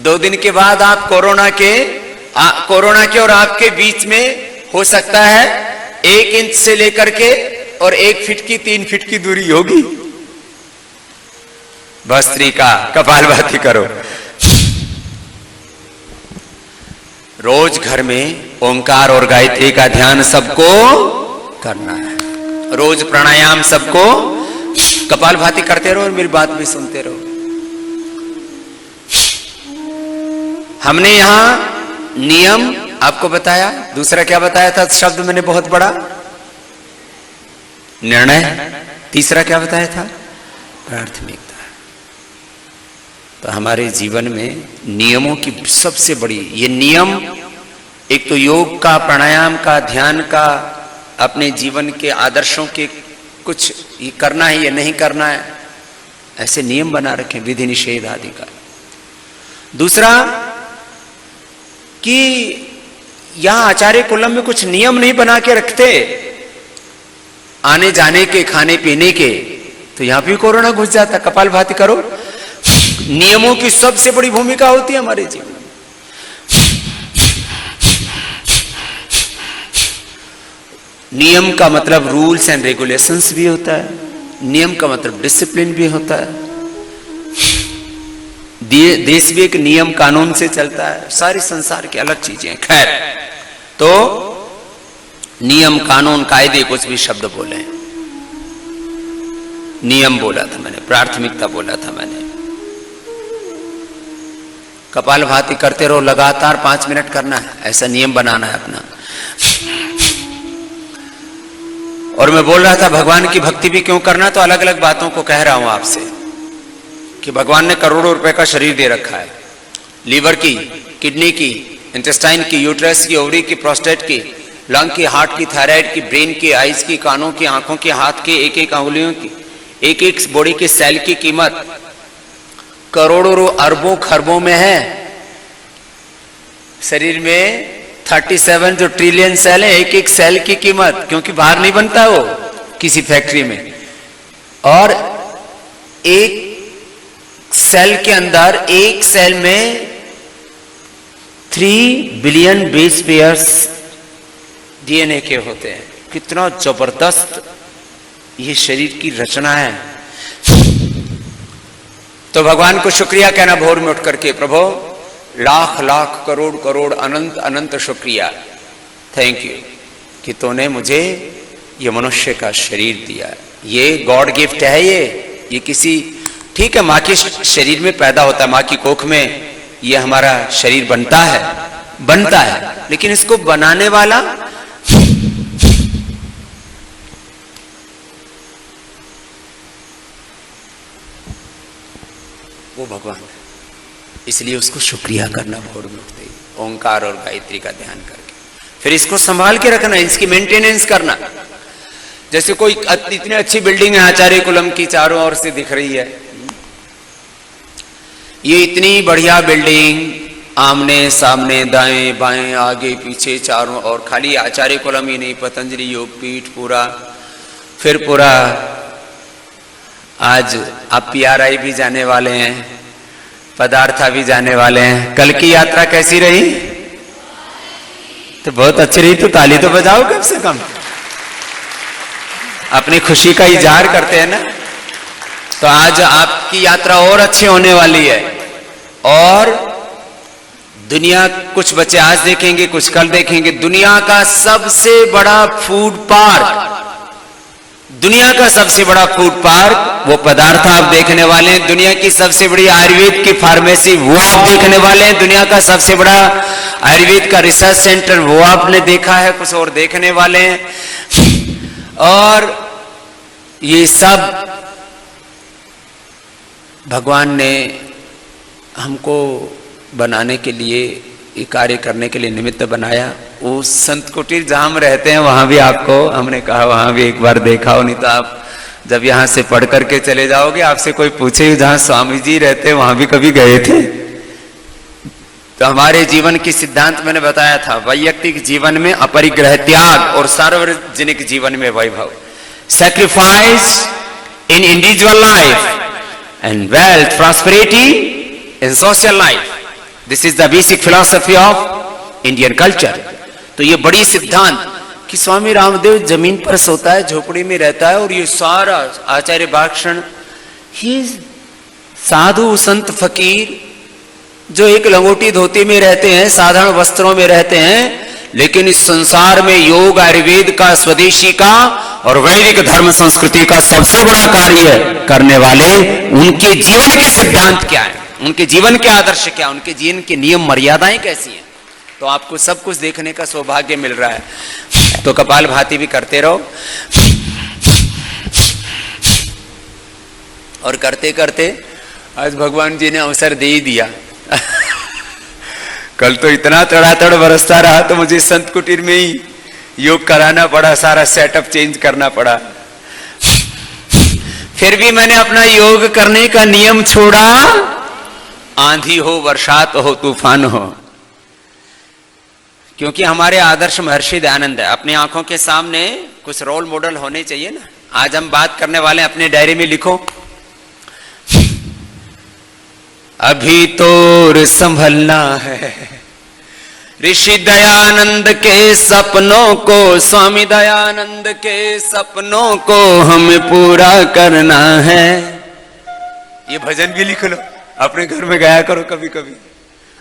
2 दिन के बाद आप कोरोना के और आपके बीच में हो सकता है 1 इंच से लेकर के और 1 फीट की 3 फीट की दूरी होगी। भस्त्रिका, कपालभाति करो। रोज घर में ओंकार और गायत्री का ध्यान सबको करना है। रोज प्राणायाम सबको, कपालभाति करते रहो और मेरी बात भी सुनते रहो। हमने यहां नियम आपको बताया, दूसरा क्या बताया था शब्द मैंने बहुत बड़ा, निर्णय। तीसरा क्या बताया था, प्राथमिकता। तो हमारे जीवन में नियमों की सबसे बड़ी ये नियम, एक तो योग का, प्राणायाम का, ध्यान का, अपने जीवन के आदर्शों के कुछ ये करना है या नहीं करना है, ऐसे नियम बना रखें, विधि निषेध आदि का। दूसरा कि यहां आचार्य कुलम में कुछ नियम नहीं बना के रखते आने जाने के, खाने पीने के, तो यहां भी कोरोना घुस जाता। कपालभाति करो। नियमों की सबसे बड़ी भूमिका होती है हमारे जीवन में। नियम का मतलब रूल्स एंड रेगुलेशंस भी होता है, नियम का मतलब डिसिप्लिन भी होता है। देश भी एक नियम कानून से चलता है, सारे संसार की अलग चीजें हैं। खैर, तो नियम, कानून, कायदे, कुछ भी शब्द बोले, नियम बोला था मैंने, प्राथमिकता बोला था मैंने। कपालभाति करते रहो, लगातार 5 मिनट करना है, ऐसा नियम बनाना है अपना। और मैं बोल रहा था भगवान की भक्ति भी क्यों करना, तो अलग अलग बातों को कह रहा हूं आपसे कि भगवान ने करोड़ों रुपए का शरीर दे रखा है। लीवर की, किडनी की, इंटेस्टाइन की, यूट्रस की, ओवरी की, प्रोस्टेट की, लंग की, हार्ट की, थायराइड की, ब्रेन की, आईज की, कानों की, आंखों की, हाथ की, एक एक अंगुलियों की, एक एक बॉडी के सेल की कीमत करोड़ों अरबों खरबों में है। शरीर में 37 जो ट्रिलियन सेल है, एक एक सेल की कीमत, क्योंकि बाहर नहीं बनता वो किसी फैक्ट्री में। और एक सेल के अंदर, एक सेल में 3 बिलियन बेस पेयर्स डीएनए के होते हैं। कितना जबरदस्त ये शरीर की रचना है। तो भगवान को शुक्रिया कहना भोर में उठ करके, प्रभु लाख लाख करोड़ करोड़ अनंत अनंत शुक्रिया, थैंक यू कि तूने मुझे ये मनुष्य का शरीर दिया। ये गॉड गिफ्ट है। ये किसी, ठीक है, माँ के शरीर में पैदा होता है, माँ की कोख में ये हमारा शरीर बनता है, लेकिन इसको बनाने वाला वो भगवान है। इसलिए उसको शुक्रिया करना भोर में उठते ही, ओंकार और गायत्री का ध्यान करके। फिर इसको संभाल के रखना, इसकी मेंटेनेंस करना। जैसे कोई इतनी अच्छी बिल्डिंग है आचार्य कुलम की, चारों ओर से दिख रही है, ये इतनी बढ़िया बिल्डिंग, आमने सामने, दाएं बाएं, आगे पीछे, चारों ओर, खाली आचार्य कुलम ही नहीं, पतंजलि योगपीठ पूरा, फिर पूरा आज आप PRI भी जाने वाले हैं, पदार्था भी जाने वाले हैं। कल की यात्रा कैसी रही? तो बहुत अच्छी रही। तो ताली तो बजाओ कम से कम, अपनी खुशी का इजहार करते हैं ना। तो आज आपकी यात्रा और अच्छी होने वाली है। और दुनिया, कुछ बच्चे आज देखेंगे, कुछ कल देखेंगे, दुनिया का सबसे बड़ा फूड पार्क, दुनिया का सबसे बड़ा फूड पार्क, वो पदार्थ आप देखने वाले हैं। दुनिया की सबसे बड़ी आयुर्वेद की फार्मेसी, वो आप देखने वाले हैं। दुनिया का सबसे बड़ा आयुर्वेद का रिसर्च सेंटर, वो आपने देखा है, कुछ और देखने वाले हैं। और ये सब भगवान ने हमको बनाने के लिए, ये कार्य करने के लिए निमित्त बनाया। वो संत कुटीर जहां हम रहते हैं, वहां भी आपको हमने कहा वहां भी एक बार देखा हो, नहीं तो आप जब यहां से पढ़ करके चले जाओगे, आपसे कोई पूछे जहां स्वामी जी रहते वहां भी कभी गए थे? तो हमारे जीवन की सिद्धांत मैंने बताया था, वैयक्तिक जीवन में अपरिग्रह त्याग और सार्वजनिक जीवन में वैभव, sacrifice in individual life and wealth prosperity in social life. This is the basic philosophy of Indian culture. तो ये बड़ी सिद्धांत कि स्वामी रामदेव जमीन पर सोता है, झोपड़ी में रहता है, और ये सारा आचार्य भाषण, ये साधु संत फकीर जो एक लंगोटी धोती में रहते हैं, साधारण वस्त्रों में रहते हैं, लेकिन इस संसार में योग आयुर्वेद का, स्वदेशी का और वैदिक धर्म संस्कृति का सबसे बड़ा कार्य करने वाले, उनके जीवन के सिद्धांत क्या है, उनके जीवन के आदर्श क्या, उनके जीवन के नियम मर्यादाएं कैसी हैं, तो आपको सब कुछ देखने का सौभाग्य मिल रहा है। तो कपालभाति भी करते रहो, और करते करते आज भगवान जी ने अवसर दे ही दिया। कल तो इतना तड़ातड़ बरसता रहा तो मुझे संत कुटीर में ही योग कराना पड़ा, सारा सेटअप चेंज करना पड़ा। फिर भी मैंने अपना योग करने का नियम छोड़ा, आंधी हो, बरसात हो, तूफान हो, क्योंकि हमारे आदर्श महर्षि दयानंद है। अपनी आंखों के सामने कुछ रोल मॉडल होने चाहिए ना। आज हम बात करने वाले हैं, अपने डायरी में लिखो, अभी तो संभलना है। ऋषि दयानंद के सपनों को, स्वामी दयानंद के सपनों को हमें पूरा करना है। ये भजन भी लिख लो, अपने घर में गाया करो कभी कभी।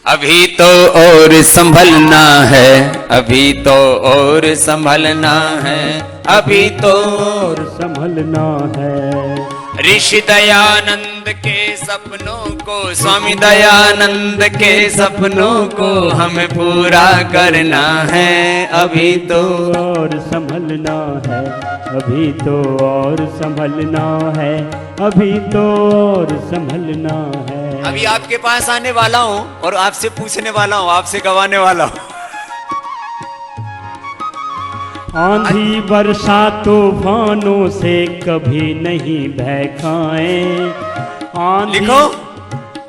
अभी तो और संभलना है, अभी तो और संभलना है, अभी तो और संभलना है। ऋषि दयानंद के सपनों को, स्वामी दयानंद के सपनों को हमें पूरा करना है। अभी तो और संभलना है, अभी तो और संभलना है, अभी तो और संभलना है। अभी आपके पास आने वाला हूं और आपसे पूछने वाला हूं, आपसे गवाने वाला हूं। आंधी वर्षा तूफानों से कभी नहीं भय खाएं। लिखो,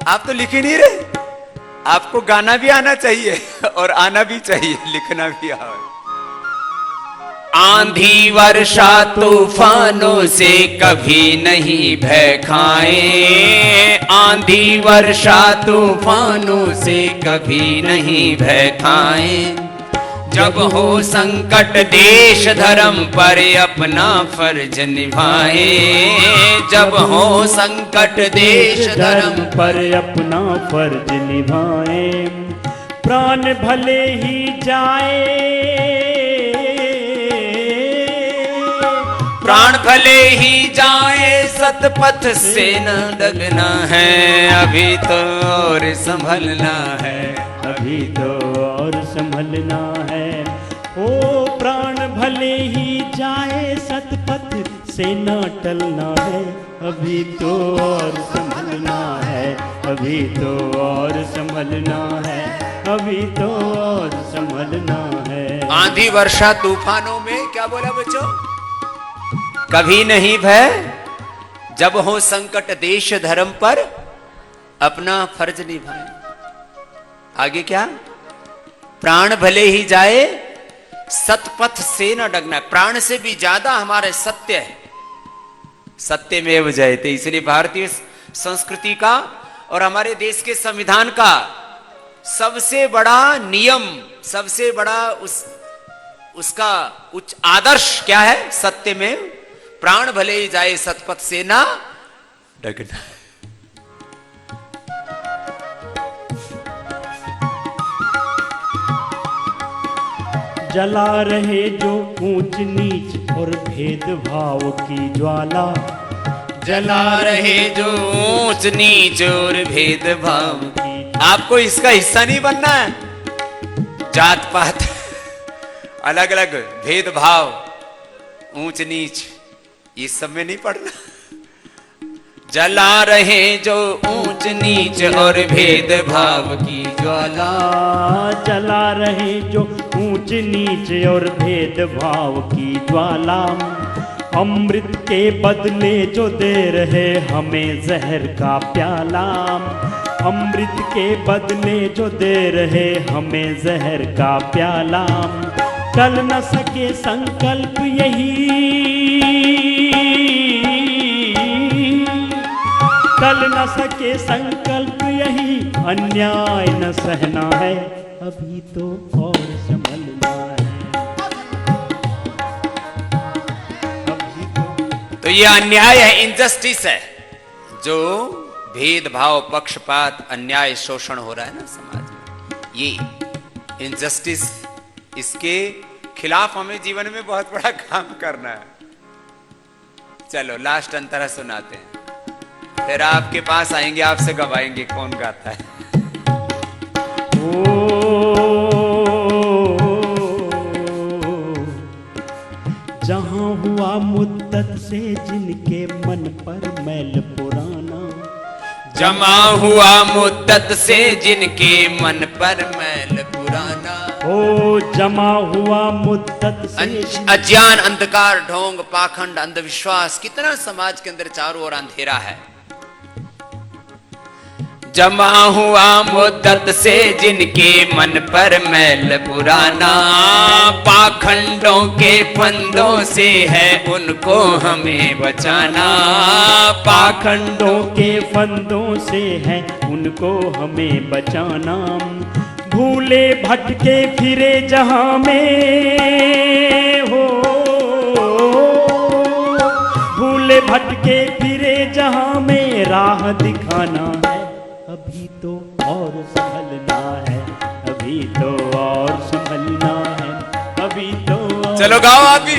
आप तो लिख ही नहीं रहे। आपको गाना भी आना चाहिए और आना भी चाहिए, लिखना भी आए। आंधी वर्षा तूफानों से कभी नहीं भय खाएं, आंधी वर्षा तूफानों से कभी नहीं भय खाएं। जब हो संकट देश धर्म पर अपना फर्ज निभाएं, जब हो संकट देश धर्म पर अपना फर्ज निभाएं। प्राण भले ही जाए, प्राण भले ही जाए, सतपथ से न डगना है। अभी तो और संभलना है, अभी तो और संभलना है। ओ प्राण भले ही जाए, सतपथ से न टलना है। अभी तो और संभलना है, अभी तो और संभलना है, अभी तो और संभलना है। आंधी वर्षा तूफानों में क्या बोला बच्चों? कभी नहीं भय, जब हो संकट देश धर्म पर अपना फर्ज निभाए। आगे क्या? प्राण भले ही जाए, सतपथ से न डगना। प्राण से भी ज्यादा हमारे सत्य है, सत्य में जयते। इसलिए भारतीय संस्कृति का और हमारे देश के संविधान का सबसे बड़ा नियम, सबसे बड़ा उसका उच्च आदर्श क्या है? सत्य में प्राण भले ही जाए, सतपथ से ना डगना। जला रहे जो ऊंच नीच और भेदभाव की ज्वाला, जला रहे जो ऊंच नीच और भेदभाव की। आपको इसका हिस्सा नहीं बनना है। जात पात, अलग अलग भेदभाव, ऊंच नीच, ये सब में नहीं पड़ना। जला रहे जो ऊंच नीच और भेदभाव की ज्वाला, जला रहे जो ऊंच नीच और भेदभाव की ज्वाला। अमृत के बदले जो दे रहे हमें जहर का प्याला, अमृत के बदले जो दे रहे हमें जहर का प्याला। टल न सके संकल्प यही, टल न सके संकल्प यही, अन्याय न सहना है, अभी तो और संभलना है, अभी तो ये अन्याय है, इनजस्टिस है, जो भेदभाव, पक्षपात, अन्याय, शोषण हो रहा है ना समाज में, ये इनजस्टिस, इसके खिलाफ हमें जीवन में बहुत बड़ा काम करना है। चलो लास्ट अंतरा सुनाते हैं, फिर आपके पास आएंगे, आपसे गवाएंगे कौन गाता है। जहां हुआ मुद्दत से जिनके मन पर मैल पुराना, जमा हुआ मुद्दत से जिनके मन पर मैल पुराना, ओ जमा हुआ मुद्दत से अज्ञान, अंधकार, ढोंग, पाखंड, अंधविश्वास, कितना समाज के अंदर चारों ओर अंधेरा है। जमा हुआ मुद्दत से जिनके मन पर मैल पुराना, पाखंडों के फंदों से है उनको हमें बचाना, पाखंडों के फंदों से है उनको हमें बचाना। भूले भटके फिरे जहां में हो, भूले भटके फिरे जहां में राह दिखाना है, अभी तो और संभलना है, अभी तो और संभलना है, अभी तो और चलो गाओ आप भी।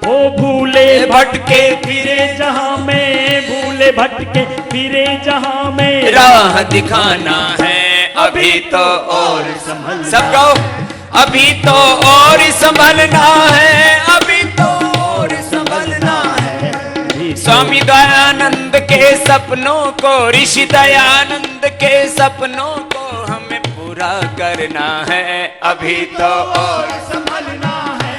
ओ भूले भटके फिरे जहां में, भूले भटके फिरे जहां में राह दिखाना है, अभी तो और संभलना, सब गाओ, अभी तो और संभलना है, अभी तो और संभलना है। स्वामी दयानंद के सपनों को, ऋषि दयानंद के सपनों को हमें पूरा करना है, अभी तो और संभलना है,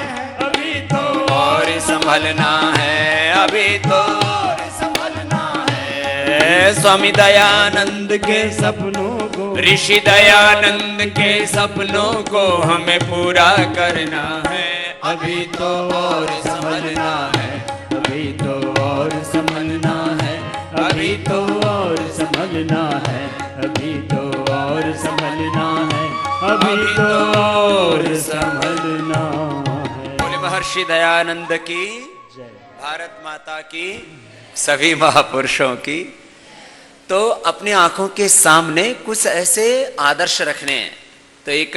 अभी तो और संभलना है, अभी तो और संभलना है। स्वामी दयानंद के सपनों को, ऋषि दयानंद के सपनों को हमें पूरा करना है, अभी तो और संभलना है, अभी तो और संभलना है, अभी तो और संभलना है, अभी तो और संभलना है, अभी तो और संभलना है। बोले महर्षि दयानंद की जय। भारत माता की, सभी महापुरुषों की। तो अपनी आंखों के सामने कुछ ऐसे आदर्श रखने हैं। तो एक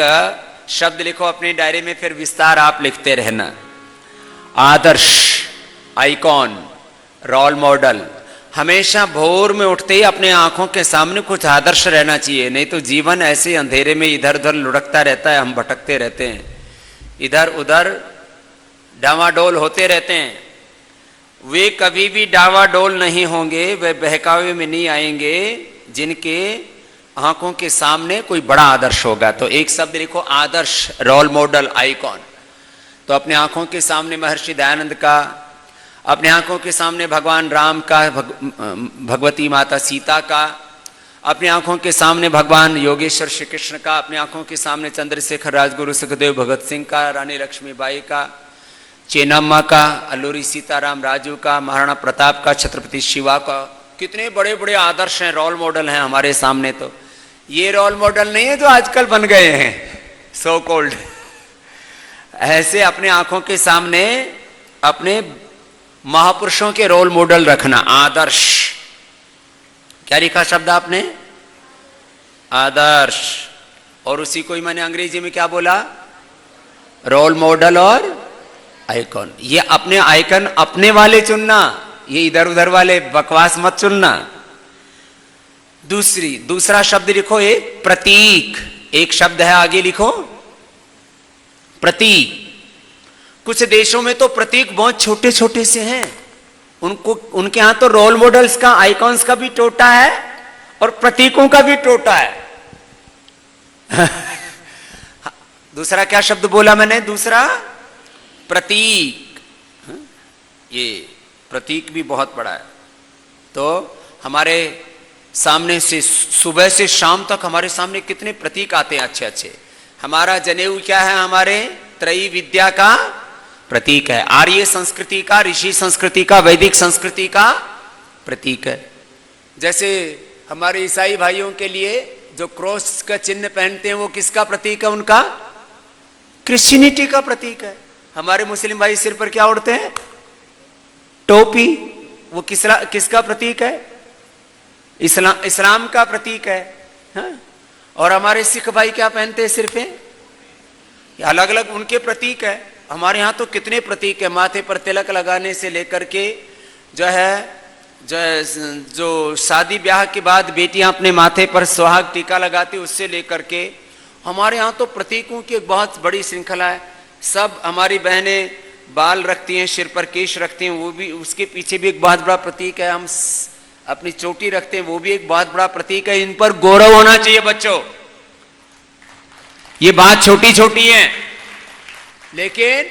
शब्द लिखो अपनी डायरी में, फिर विस्तार आप लिखते रहना। आदर्श, आइकॉन, रोल मॉडल। हमेशा भोर में उठते ही अपने आंखों के सामने कुछ आदर्श रहना चाहिए, नहीं तो जीवन ऐसे अंधेरे में इधर उधर लुढ़कता रहता है, हम भटकते रहते हैं, इधर उधर डावाडोल होते रहते हैं। वे कभी भी डावाडोल नहीं होंगे, वे बहकावे में नहीं आएंगे जिनके आंखों के सामने कोई बड़ा आदर्श होगा। तो एक शब्द लिखो, आदर्श, रोल मॉडल, आइकॉन। तो अपने आंखों के सामने महर्षि दयानंद का, अपने आंखों के सामने भगवान राम का, भगवती माता सीता का, अपनी आंखों के सामने भगवान योगेश्वर श्री कृष्ण का, अपनी आंखों के सामने चंद्रशेखर, राजगुरु सुखदेव, भगत सिंह का, रानी लक्ष्मीबाई का, चेन्नम्मा का, अल्लूरी सीताराम राजू का, महाराणा प्रताप का, छत्रपति शिवा का। कितने बड़े बड़े आदर्श हैं, रोल मॉडल हैं हमारे सामने। तो ये रोल मॉडल नहीं है जो आजकल बन गए हैं सो कॉल्ड। ऐसे अपने आंखों के सामने अपने महापुरुषों के रोल मॉडल रखना, आदर्श। क्या लिखा शब्द आपने? आदर्श। और उसी को ही मैंने अंग्रेजी में क्या बोला? रोल मॉडल और आइकॉन। ये अपने आइकन अपने वाले चुनना, ये इधर उधर वाले बकवास मत चुनना। दूसरा शब्द लिखो, एक प्रतीक। एक शब्द है आगे लिखो, प्रतीक। कुछ देशों में तो प्रतीक बहुत छोटे छोटे से हैं, उनके यहां तो रोल मॉडल्स का, आइकॉन्स का भी टोटा है और प्रतीकों का भी टोटा है। दूसरा क्या शब्द बोला मैंने? दूसरा प्रतीक। ये प्रतीक भी बहुत बड़ा है। तो हमारे सामने से सुबह से शाम तक हमारे सामने कितने प्रतीक आते हैं अच्छे अच्छे। हमारा जनेऊ क्या है? हमारे त्रयी विद्या का प्रतीक है, आर्य संस्कृति का, ऋषि संस्कृति का, वैदिक संस्कृति का प्रतीक है। जैसे हमारे ईसाई भाइयों के लिए जो क्रॉस का चिन्ह पहनते हैं वो किसका प्रतीक है? उनका क्रिश्चियनिटी का प्रतीक है। हमारे मुस्लिम भाई सिर पर क्या ओढ़ते हैं? टोपी। वो किसका प्रतीक है? इस्लाम का प्रतीक है। हाँ? और हमारे सिख भाई क्या पहनते हैं सिर पे? अलग अलग उनके प्रतीक है। हमारे यहाँ तो कितने प्रतीक है, माथे पर तिलक लगाने से लेकर के जो शादी ब्याह के बाद बेटियां अपने माथे पर सुहाग टीका लगाती उससे लेकर के हमारे यहाँ तो प्रतीकों की एक बहुत बड़ी श्रृंखला है। सब हमारी बहनें बाल रखती हैं, सिर पर केश रखती हैं, वो भी उसके पीछे भी एक बहुत बड़ा प्रतीक है। हम अपनी चोटी रखते हैं, वो भी एक बहुत बड़ा प्रतीक है। इन पर गौरव होना चाहिए बच्चों। ये बात छोटी छोटी है, लेकिन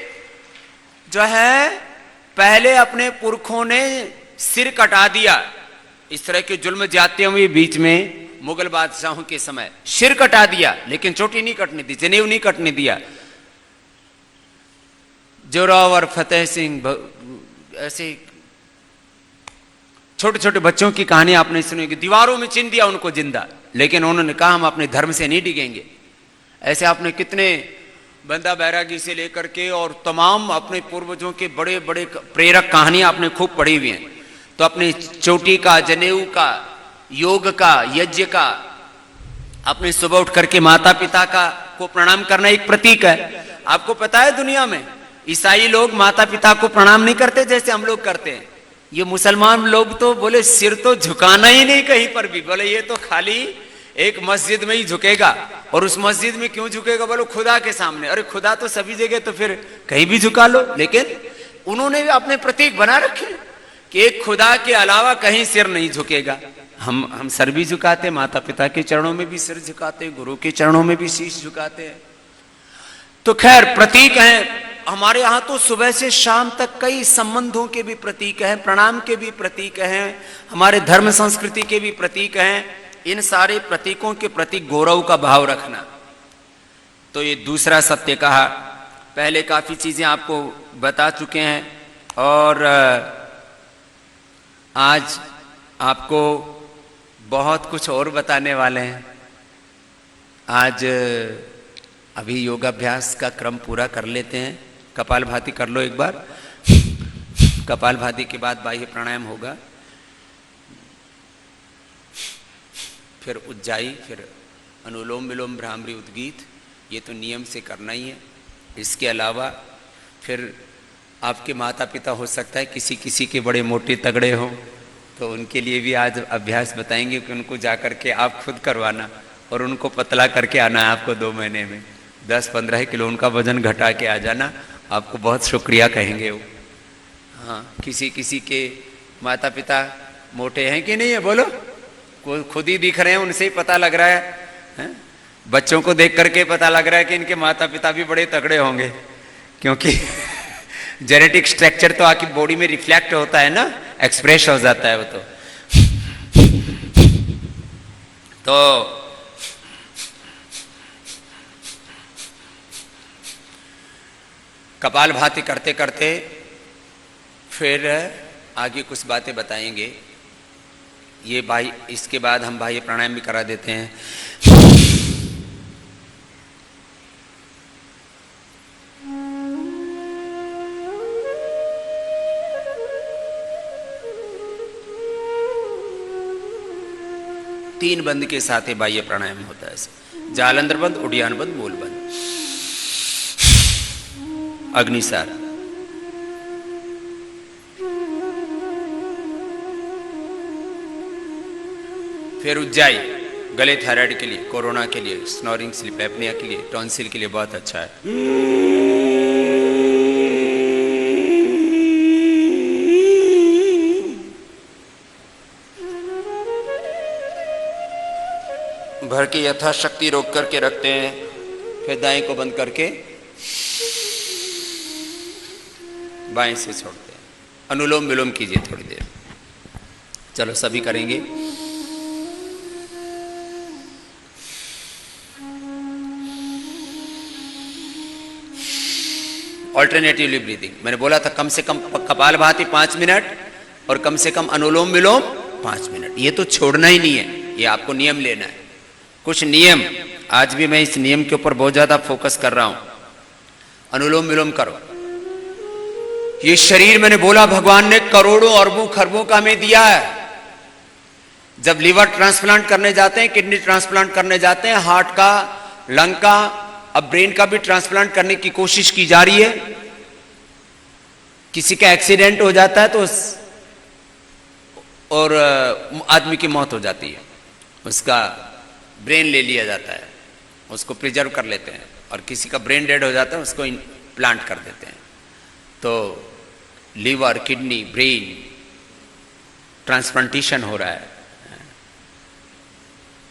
जो है पहले अपने पुरखों ने सिर कटा दिया। इस तरह के जुल्म जाते हुए बीच में मुगल बादशाहों के समय सिर कटा दिया, लेकिन चोटी नहीं कटने दी, जनेऊ नहीं कटने दिया। जोरावर फतेह सिंह, ऐसे छोटे छोटे बच्चों की कहानी आपने सुनी कि दीवारों में चिन दिया उनको जिंदा, लेकिन उन्होंने कहा हम अपने धर्म से नहीं डिगेंगे। ऐसे आपने कितने बंदा बैरागी से लेकर के और तमाम अपने पूर्वजों के बड़े बड़े प्रेरक कहानियां आपने खूब पढ़ी हुई हैं। तो अपने चोटी का, जनेऊ का, योग का, यज्ञ का, अपने सुबह उठ करके माता पिता को प्रणाम करना एक प्रतीक है। आपको पता है दुनिया में ईसाई लोग माता पिता को प्रणाम नहीं करते जैसे हम लोग करते हैं। ये मुसलमान लोग तो बोले सिर तो झुकाना ही नहीं कहीं पर भी, बोले ये तो खाली एक मस्जिद में ही झुकेगा। और उस मस्जिद में क्यों झुकेगा? बोलो खुदा के सामने। अरे खुदा तो सभी जगह, तो फिर कहीं भी झुका लो। लेकिन उन्होंने भी अपने प्रतीक बना रखे कि एक खुदा के अलावा कहीं सिर नहीं झुकेगा। हम सर भी झुकाते, माता पिता के चरणों में भी सिर झुकाते, गुरु के चरणों में भी शीश झुकाते हैं। तो खैर प्रतीक हैं हमारे यहाँ तो सुबह से शाम तक कई संबंधों के भी प्रतीक हैं, प्रणाम के भी प्रतीक हैं, हमारे धर्म संस्कृति के भी प्रतीक हैं। इन सारे प्रतीकों के प्रति गौरव का भाव रखना, तो ये दूसरा सत्य कहा। पहले काफी चीजें आपको बता चुके हैं और आज आपको बहुत कुछ और बताने वाले हैं। आज अभी योगाभ्यास का क्रम पूरा कर लेते हैं। कपालभाति कर लो एक बार। कपालभाति के बाद बाह्य प्राणायाम होगा, फिर उज्जाई, फिर अनुलोम विलोम भ्रामरी उद्गीत। ये तो नियम से करना ही है। इसके अलावा फिर आपके माता पिता हो सकता है किसी किसी के बड़े मोटे तगड़े हों, तो उनके लिए भी आज अभ्यास बताएंगे कि उनको जा करके आप खुद करवाना और उनको पतला करके आना है। आपको 2 महीने में 10-15 किलो उनका वजन घटा के आ जाना, आपको बहुत शुक्रिया कहेंगे वो। हाँ, किसी किसी के माता पिता मोटे हैं कि नहीं है? बोलो, खुद ही दिख रहे हैं, उनसे ही पता लग रहा है। बच्चों को देख करके पता लग रहा है कि इनके माता पिता भी बड़े तगड़े होंगे, क्योंकि जेनेटिक स्ट्रक्चर तो आपकी बॉडी में रिफ्लेक्ट होता है ना, एक्सप्रेस हो जाता है वो। तो कपालभाति करते करते फिर आगे कुछ बातें बताएंगे। ये भाई, इसके बाद हम बाह्य प्राणायाम भी करा देते हैं। तीन बंद के साथ ही बाह्य प्राणायाम होता है। जालंधर बंद, उड्डयन बंद, मूल बंद, अग्निसार। फिर उज्जाई, गले थायराइड के लिए, कोरोना के लिए, स्नोरिंग, स्लीप एपनिया के लिए, टॉन्सिल के लिए बहुत अच्छा है। भर के यथाशक्ति रोक करके रखते हैं, फिर दाएं को बंद करके बाएं से छोड़ते हैं। अनुलोम विलोम कीजिए थोड़ी देर। चलो सभी करेंगे। ऑल्टरनेटिवली ब्रीदिंग, मैंने बोला था कम से कम कपालभाति 5 मिनट और कम से कम अनुलोम विलोम 5 मिनट। ये तो छोड़ना ही नहीं है, ये आपको नियम लेना है। कुछ नियम, आज भी मैं इस नियम के ऊपर बहुत ज्यादा फोकस कर रहा हूं। अनुलोम विलोम करो। ये शरीर मैंने बोला भगवान ने करोड़ों अरबों खरबों का हमें दिया है। जब लीवर ट्रांसप्लांट करने जाते हैं, किडनी ट्रांसप्लांट करने जाते हैं, हार्ट का, लंग का, अब ब्रेन का भी ट्रांसप्लांट करने की कोशिश की जा रही है। किसी का एक्सीडेंट हो जाता है तो और आदमी की मौत हो जाती है, उसका ब्रेन ले लिया जाता है, उसको प्रिजर्व कर लेते हैं, और किसी का ब्रेन डेड हो जाता है, उसको प्लांट कर देते हैं। तो लीवर, किडनी, ब्रेन ट्रांसप्लांटेशन हो रहा है,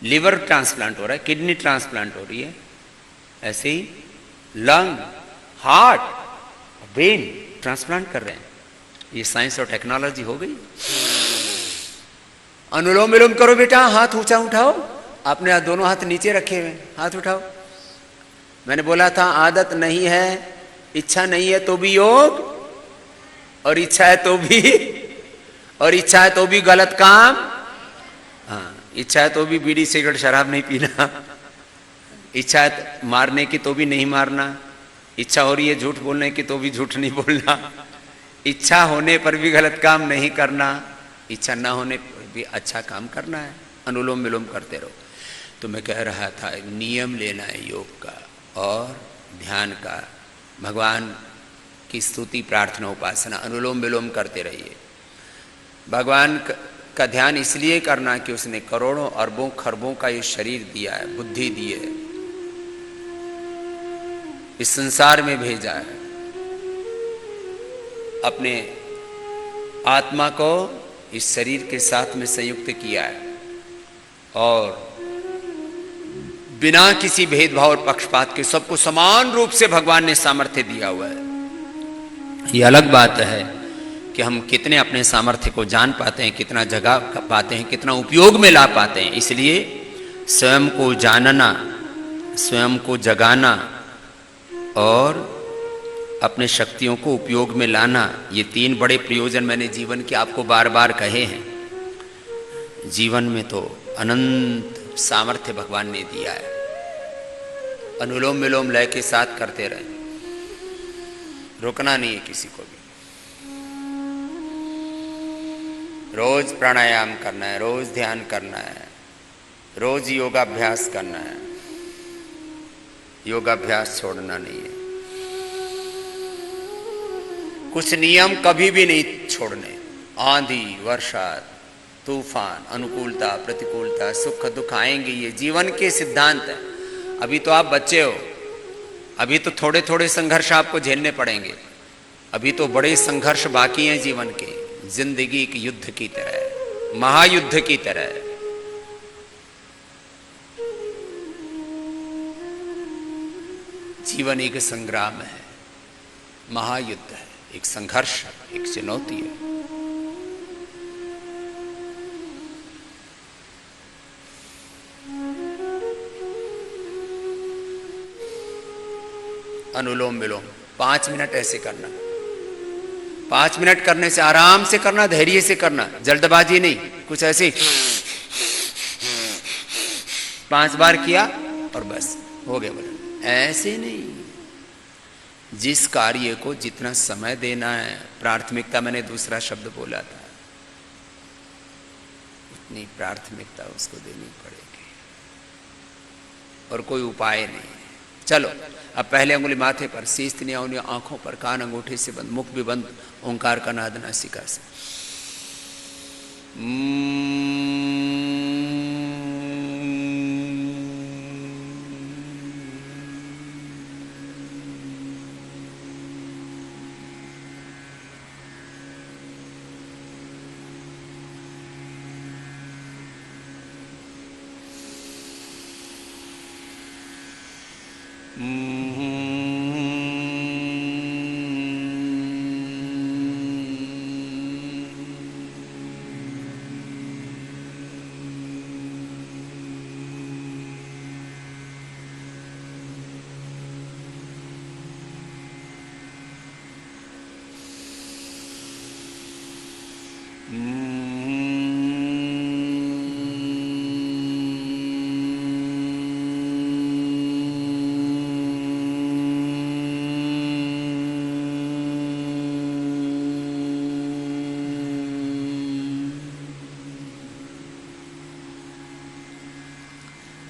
लीवर ट्रांसप्लांट हो रहा है, किडनी ट्रांसप्लांट हो रही है, ऐसे ही लंग, हार्ट, ब्रेन ट्रांसप्लांट कर रहे हैं। ये साइंस और टेक्नोलॉजी हो गई। अनुलोम विलोम करो बेटा, हाथ ऊंचा उठाओ। आपने दोनों हाथ नीचे रखे हुए, हाथ उठाओ। मैंने बोला था आदत नहीं है, इच्छा नहीं है तो भी योग, और इच्छा है तो भी, और इच्छा है तो भी गलत काम। हाँ, इच्छा है तो भी बीड़ी सिगरेट शराब नहीं पीना, इच्छा है मारने की तो भी नहीं मारना, इच्छा हो रही है झूठ बोलने की तो भी झूठ नहीं बोलना, इच्छा होने पर भी गलत काम नहीं करना, इच्छा ना होने पर भी अच्छा काम करना है। अनुलोम विलोम करते रहो। तो मैं कह रहा था नियम लेना है योग का और ध्यान का, भगवान की स्तुति, प्रार्थना, उपासना, अनुलोम विलोम करते रहिए। भगवान का ध्यान इसलिए करना कि उसने करोड़ों अरबों खरबों का ये शरीर दिया है, बुद्धि दी है, इस संसार में भेजा है, अपने आत्मा को इस शरीर के साथ में संयुक्त किया है, और बिना किसी भेदभाव और पक्षपात के सबको समान रूप से भगवान ने सामर्थ्य दिया हुआ है। ये अलग बात है कि हम कितने अपने सामर्थ्य को जान पाते हैं, कितना जगा पाते हैं, कितना उपयोग में ला पाते हैं। इसलिए स्वयं को जानना, स्वयं को जगाना और अपने शक्तियों को उपयोग में लाना, ये तीन बड़े प्रयोजन मैंने जीवन के आपको बार बार कहे हैं। जीवन में तो अनंत सामर्थ्य भगवान ने दिया है। अनुलोम विलोम लय के साथ करते रहे, रुकना नहीं है किसी को भी। रोज प्राणायाम करना है, रोज ध्यान करना है, रोज योगाभ्यास करना है, योगाभ्यास छोड़ना नहीं है। कुछ नियम कभी भी नहीं छोड़ने। आंधी, वर्षा, तूफान, अनुकूलता, प्रतिकूलता, सुख दुख आएंगे, ये जीवन के सिद्धांत है। अभी तो आप बच्चे हो, अभी तो थोड़े थोड़े संघर्ष आपको झेलने पड़ेंगे, अभी तो बड़े संघर्ष बाकी हैं जीवन के। जिंदगी एक युद्ध की तरह, महायुद्ध की तरह। जीवन एक संग्राम है, महायुद्ध है, एक संघर्ष, एक चुनौती है। अनुलोम विलोम 5 मिनट ऐसे करना, 5 मिनट करने से आराम से करना, धैर्य से करना, जल्दबाजी नहीं। कुछ ऐसे 5 बार किया और बस हो गया, बोले ऐसे नहीं। जिस कार्य को जितना समय देना है, प्राथमिकता, मैंने दूसरा शब्द बोला था, उतनी प्राथमिकता उसको देनी पड़ेगी, और कोई उपाय नहीं है। चलो अब पहले अंगुली माथे पर, शीश, उंगलियां आंखों पर, कान अंगूठे से बंद, मुख भी बंद, ओंकार का नाद नासिका से।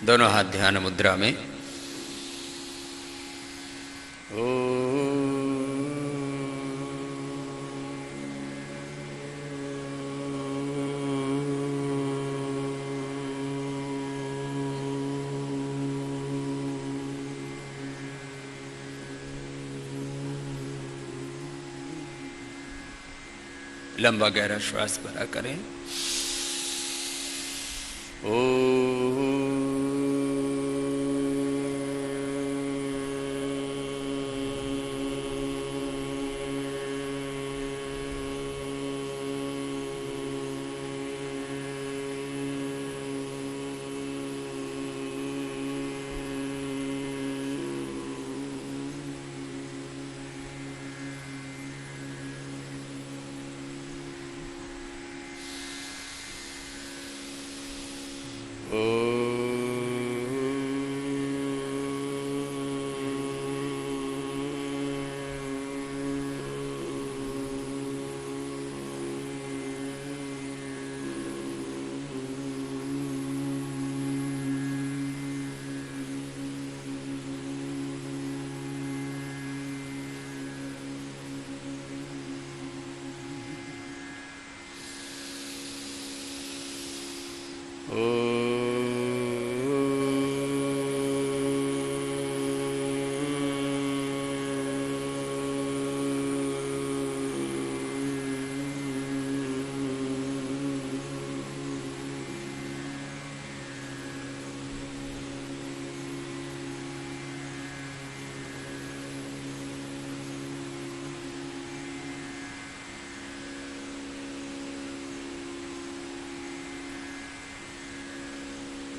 दोनों हाथ ध्यान मुद्रा में। लंबा गहरा श्वास भरा करें।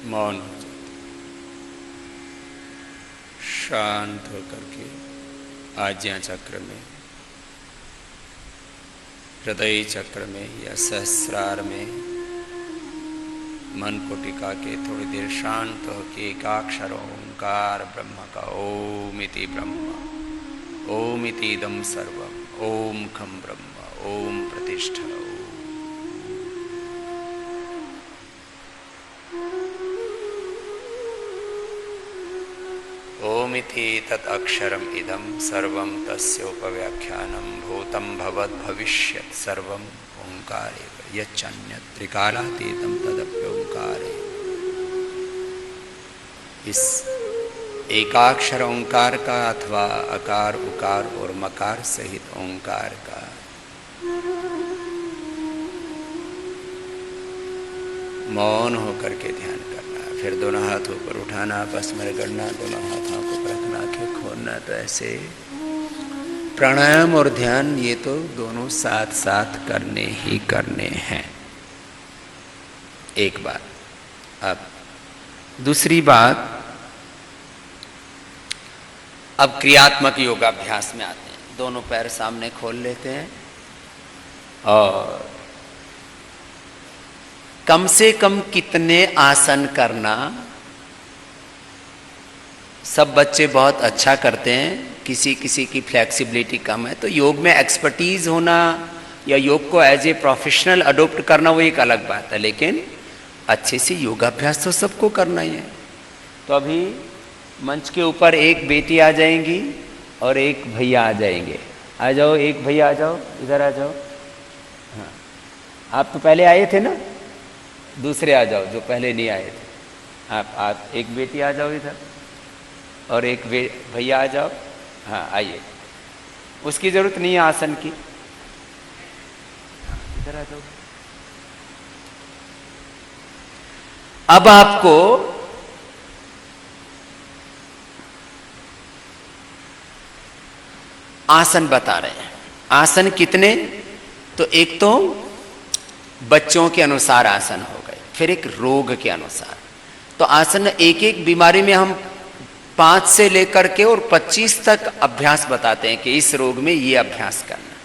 मौन हो जाते, शांत होकर के आज्ञा चक्र में, हृदय चक्र में या सहस्रार में मन को टिका के थोड़ी देर शांत हो के एकाक्षर ओंकार ब्रह्म का ओम इति ब्रह्म ओम इति इदं सर्वम ओम खम ब्रह्म ओम प्रतिष्ठा ओमिति तत् अक्षरम इदं सर्वं तस्योपव्याख्यानं भूतं भवत् भविष्यत् सर्वं ओंकारेव यच्चन्यत् त्रिकालातीतं तदप्योंकारेव। इस एकाक्षर ओंकार का अथवा अकार उकार और मकार सहित ओंकार का मौन होकर के ध्यान करना। फिर दोनों हाथ ऊपर उठाना, आपस में रगड़ना, दोनों हाथों को रखना, आंखें खोलना। तो ऐसे प्राणायाम और ध्यान ये तो दोनों साथ साथ करने ही करने हैं। एक बात। अब दूसरी बात, अब क्रियात्मक योगाभ्यास में आते हैं। दोनों पैर सामने खोल लेते हैं और कम से कम कितने आसन करना। सब बच्चे बहुत अच्छा करते हैं, किसी किसी की फ्लेक्सिबिलिटी कम है। तो योग में एक्सपर्टीज होना या योग को एज ए प्रोफेशनल अडोप्ट करना वो एक अलग बात है, लेकिन अच्छे से योगाभ्यास तो सबको करना ही है। तो अभी मंच के ऊपर एक बेटी आ जाएंगी और एक भैया आ जाएंगे। आ जाओ, एक भैया आ जाओ, इधर आ जाओ। हाँ, आप तो पहले आए थे ना, दूसरे आ जाओ जो पहले नहीं आए थे। आप एक बेटी आ जाओ इधर और एक भैया आ जाओ। हाँ आइए, उसकी जरूरत नहीं है आसन की। इधर आ जाओ। अब आपको आसन बता रहे हैं। आसन कितने? तो एक तो बच्चों के अनुसार आसन हो गए, फिर एक रोग के अनुसार। तो आसन एक एक बीमारी में हम 5 से लेकर के और 25 तक अभ्यास बताते हैं कि इस रोग में ये अभ्यास करना,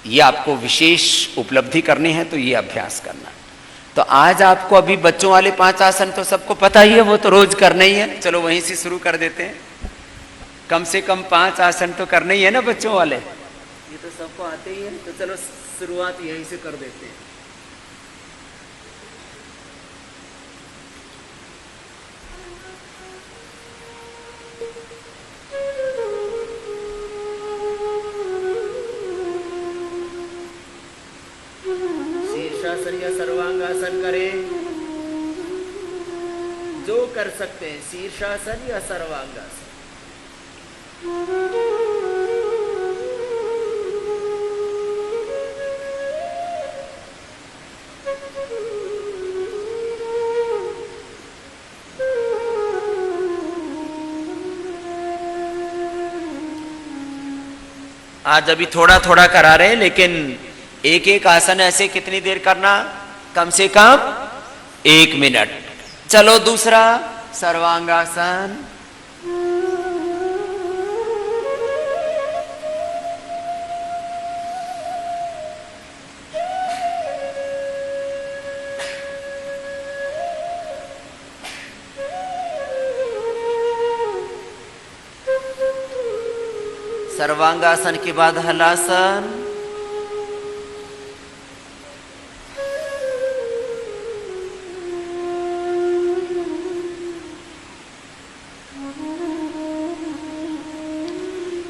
ये आपको विशेष उपलब्धि करनी है तो ये अभ्यास करना। तो आज आपको अभी बच्चों वाले 5 आसन तो सबको पता ही है, वो तो रोज करना ही है। चलो वहीं से शुरू कर देते हैं। कम से कम 5 आसन तो करने ही है ना बच्चों वाले, ये तो सबको आते ही है। तो चलो शुरुआत यहीं से कर देते हैं। शीर्षासन या सर्वांगासन करें, जो कर सकते हैं, शीर्षासन या सर्वांगासन। आज अभी थोड़ा थोड़ा करा रहे हैं, लेकिन एक एक आसन ऐसे कितनी देर करना, कम से कम 1 मिनट। चलो दूसरा सर्वांगासन। सर्वांगासन के बाद हलासन,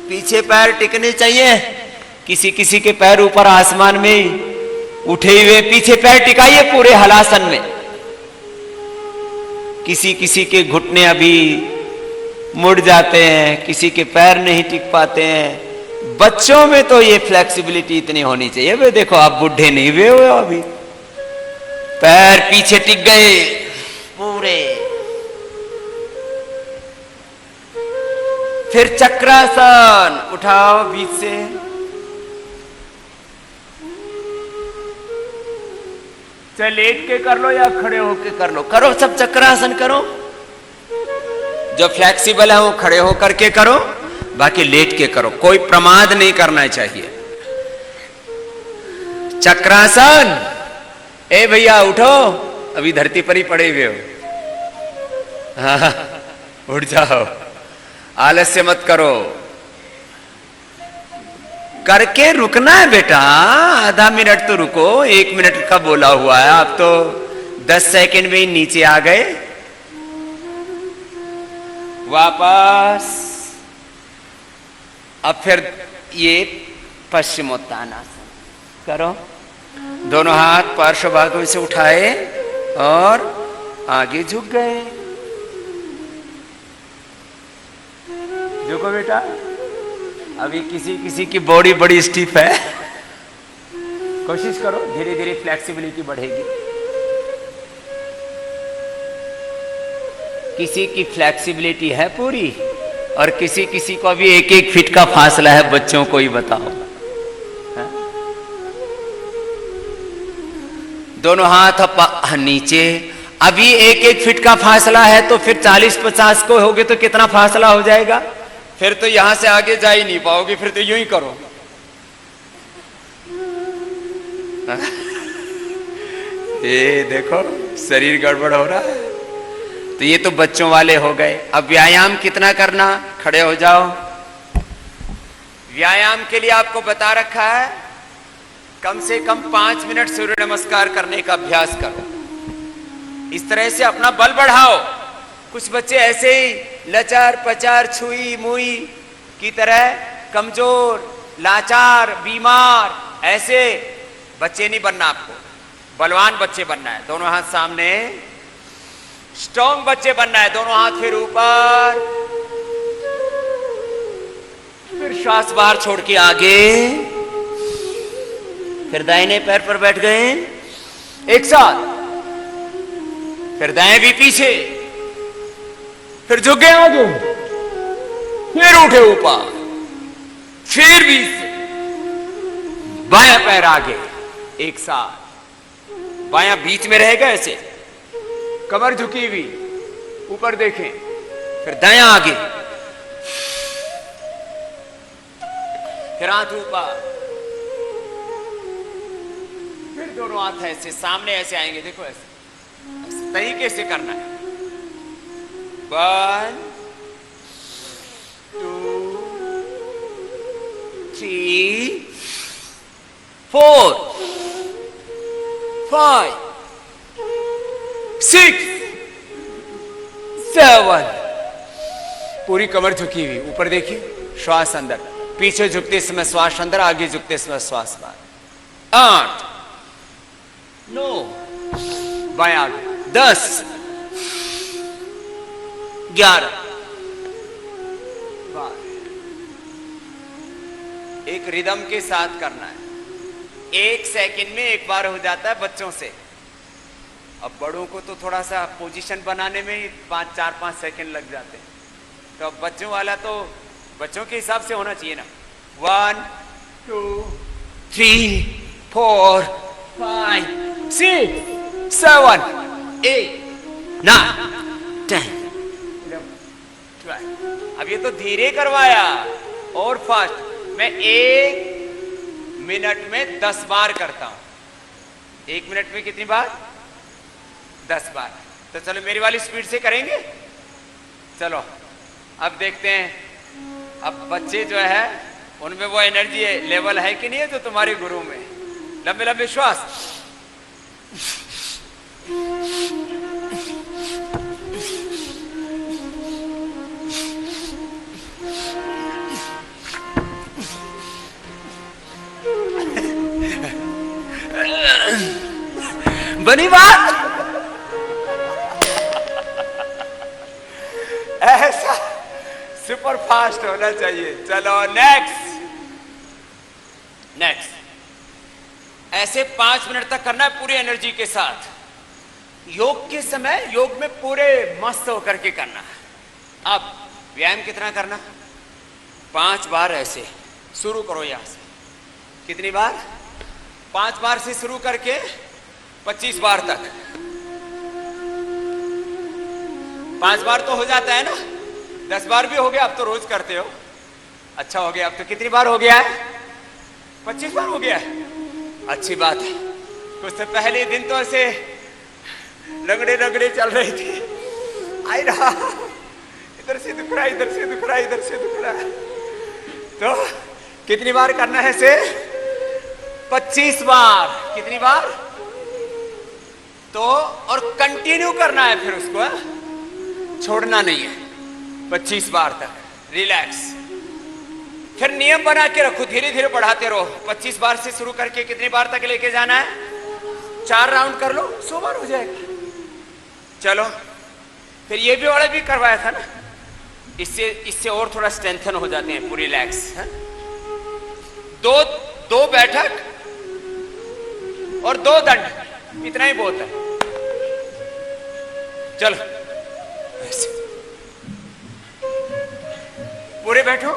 पीछे पैर टिकने चाहिए। किसी किसी के पैर ऊपर आसमान में उठे हुए, पीछे पैर टिकाइए पूरे हलासन में। किसी किसी के घुटने अभी मुड़ जाते हैं, किसी के पैर नहीं टिक पाते हैं। बच्चों में तो ये फ्लेक्सिबिलिटी इतनी होनी चाहिए। वे देखो, आप बुढ़े नहीं हुए हो अभी, पैर पीछे टिक गए पूरे। फिर चक्रासन, उठाओ बीच से, चाहे लेट के कर लो या खड़े होके कर लो, करो सब चक्रासन करो। जो फ्लेक्सिबल है वो खड़े होकर के करो, बाकी लेट के करो, कोई प्रमाद नहीं करना चाहिए। चक्रासन, ए भैया उठो, अभी धरती पर ही पड़े हुए हो। हाँ, उठ जाओ, आलस्य मत करो। करके रुकना है बेटा, आधा मिनट तो रुको। 1 मिनट का बोला हुआ है, आप तो 10 सेकंड में ही नीचे आ गए। वापस, अब फिर ये पश्चिमोत्तानासन करो। दोनों हाथ पार्श्व भागों से उठाए और आगे झुक गए। देखो बेटा, अभी किसी किसी की बॉडी बड़ी स्टिफ है, कोशिश करो, धीरे धीरे फ्लेक्सिबिलिटी बढ़ेगी। किसी की फ्लेक्सिबिलिटी है पूरी, और किसी किसी को अभी 1-1 फीट का फासला है। बच्चों को ही बताओ, है? दोनों हाथ नीचे। अभी 1-1 फीट का फासला है, तो फिर 40-50 को होगे तो कितना फासला हो जाएगा? फिर तो यहां से आगे जा ही नहीं पाओगे, फिर तो यूं ही करो। ये देखो, शरीर गड़बड़ हो रहा है। तो ये तो बच्चों वाले हो गए। अब व्यायाम कितना करना, खड़े हो जाओ। व्यायाम के लिए आपको बता रखा है, कम से कम 5 मिनट सूर्य नमस्कार करने का अभ्यास करो। इस तरह से अपना बल बढ़ाओ। कुछ बच्चे ऐसे ही लचार पचार छुई मुई की तरह कमजोर, लाचार, बीमार, ऐसे बच्चे नहीं बनना आपको। बलवान बच्चे बनना है। दोनों हाथ सामने, स्ट्रॉन्ग बच्चे बनना है। दोनों हाथ फिर ऊपर, फिर श्वास बाहर छोड़ के आगे, फिर दाहिने पैर पर बैठ गए एक साथ, फिर दाएं भी पीछे, फिर झुक गए आगे, फिर उठे ऊपर, फिर भी बायां पैर आगे एक साथ, बायां बीच में रहेगा ऐसे, कमर झुकी हुई, ऊपर देखें, फिर दायां आगे, फिर हाथ ऊपर, फिर दोनों हाथ ऐसे सामने ऐसे आएंगे। देखो ऐसे तरीके से करना है। 1 2 3 4 5 6 7। पूरी कमर झुकी हुई, ऊपर देखिए, श्वास अंदर, पीछे झुकते समय श्वास अंदर, आगे झुकते समय श्वास बाहर। 8 9 बायां आगे 10 11 12 एक रिदम के साथ करना है। 1 सेकंड में एक बार हो जाता है बच्चों से। अब बड़ों को तो थोड़ा सा पोजीशन बनाने में ही 4-5 सेकंड लग जाते हैं। तो अब बच्चों वाला तो बच्चों के हिसाब से होना चाहिए ना। 1 2 3 4 5 6 7 8 9 10 12। अब ये तो धीरे करवाया और फास्ट। मैं 1 मिनट में 10 बार करता हूं। 1 मिनट में कितनी बार? 10 बार। तो चलो मेरी वाली स्पीड से करेंगे। चलो अब देखते हैं अब बच्चे जो है उनमें वो एनर्जी लेवल है कि नहीं है जो तुम्हारे गुरु में। लंबे लंबे श्वास। बनी बात। ऐसा सुपर फास्ट होना चाहिए। चलो नेक्स्ट। ऐसे 5 मिनट तक करना है पूरी एनर्जी के साथ। योग के समय योग में पूरे मस्त होकर के करना है। अब व्यायाम कितना करना? 5 बार ऐसे शुरू करो यहां से। कितनी बार? 5 बार से शुरू करके 25 बार तक। 5 बार तो हो जाता है ना। 10 बार भी हो गया। अब तो रोज करते हो। अच्छा हो गया। अब तो कितनी बार हो गया है? 25 बार हो गया है। अच्छी बात है। कुछ तो पहले दिन तो ऐसे रगड़े चल रही थी। आई रहा इधर से दुख रहा, इधर से दुख रहा, इधर से दुख रहा। तो कितनी बार करना है इसे? 25 बार। कितनी बार? तो और कंटिन्यू करना है फिर उसको, छोड़ना नहीं है 25 बार तक। रिलैक्स। फिर नियम बना के रखो, धीरे धीरे बढ़ाते रहो। 25 बार से शुरू करके कितनी बार तक लेके जाना है? 4 राउंड कर लो, 100 बार हो जाएगा। चलो फिर ये भी वाला भी करवाया था ना, इससे और थोड़ा स्ट्रेंथन हो जाते हैं। पूरी रिलैक्स। दो बैठक और 2 दंड, इतना ही बहुत है। चलो ऐसे पूरे बैठो।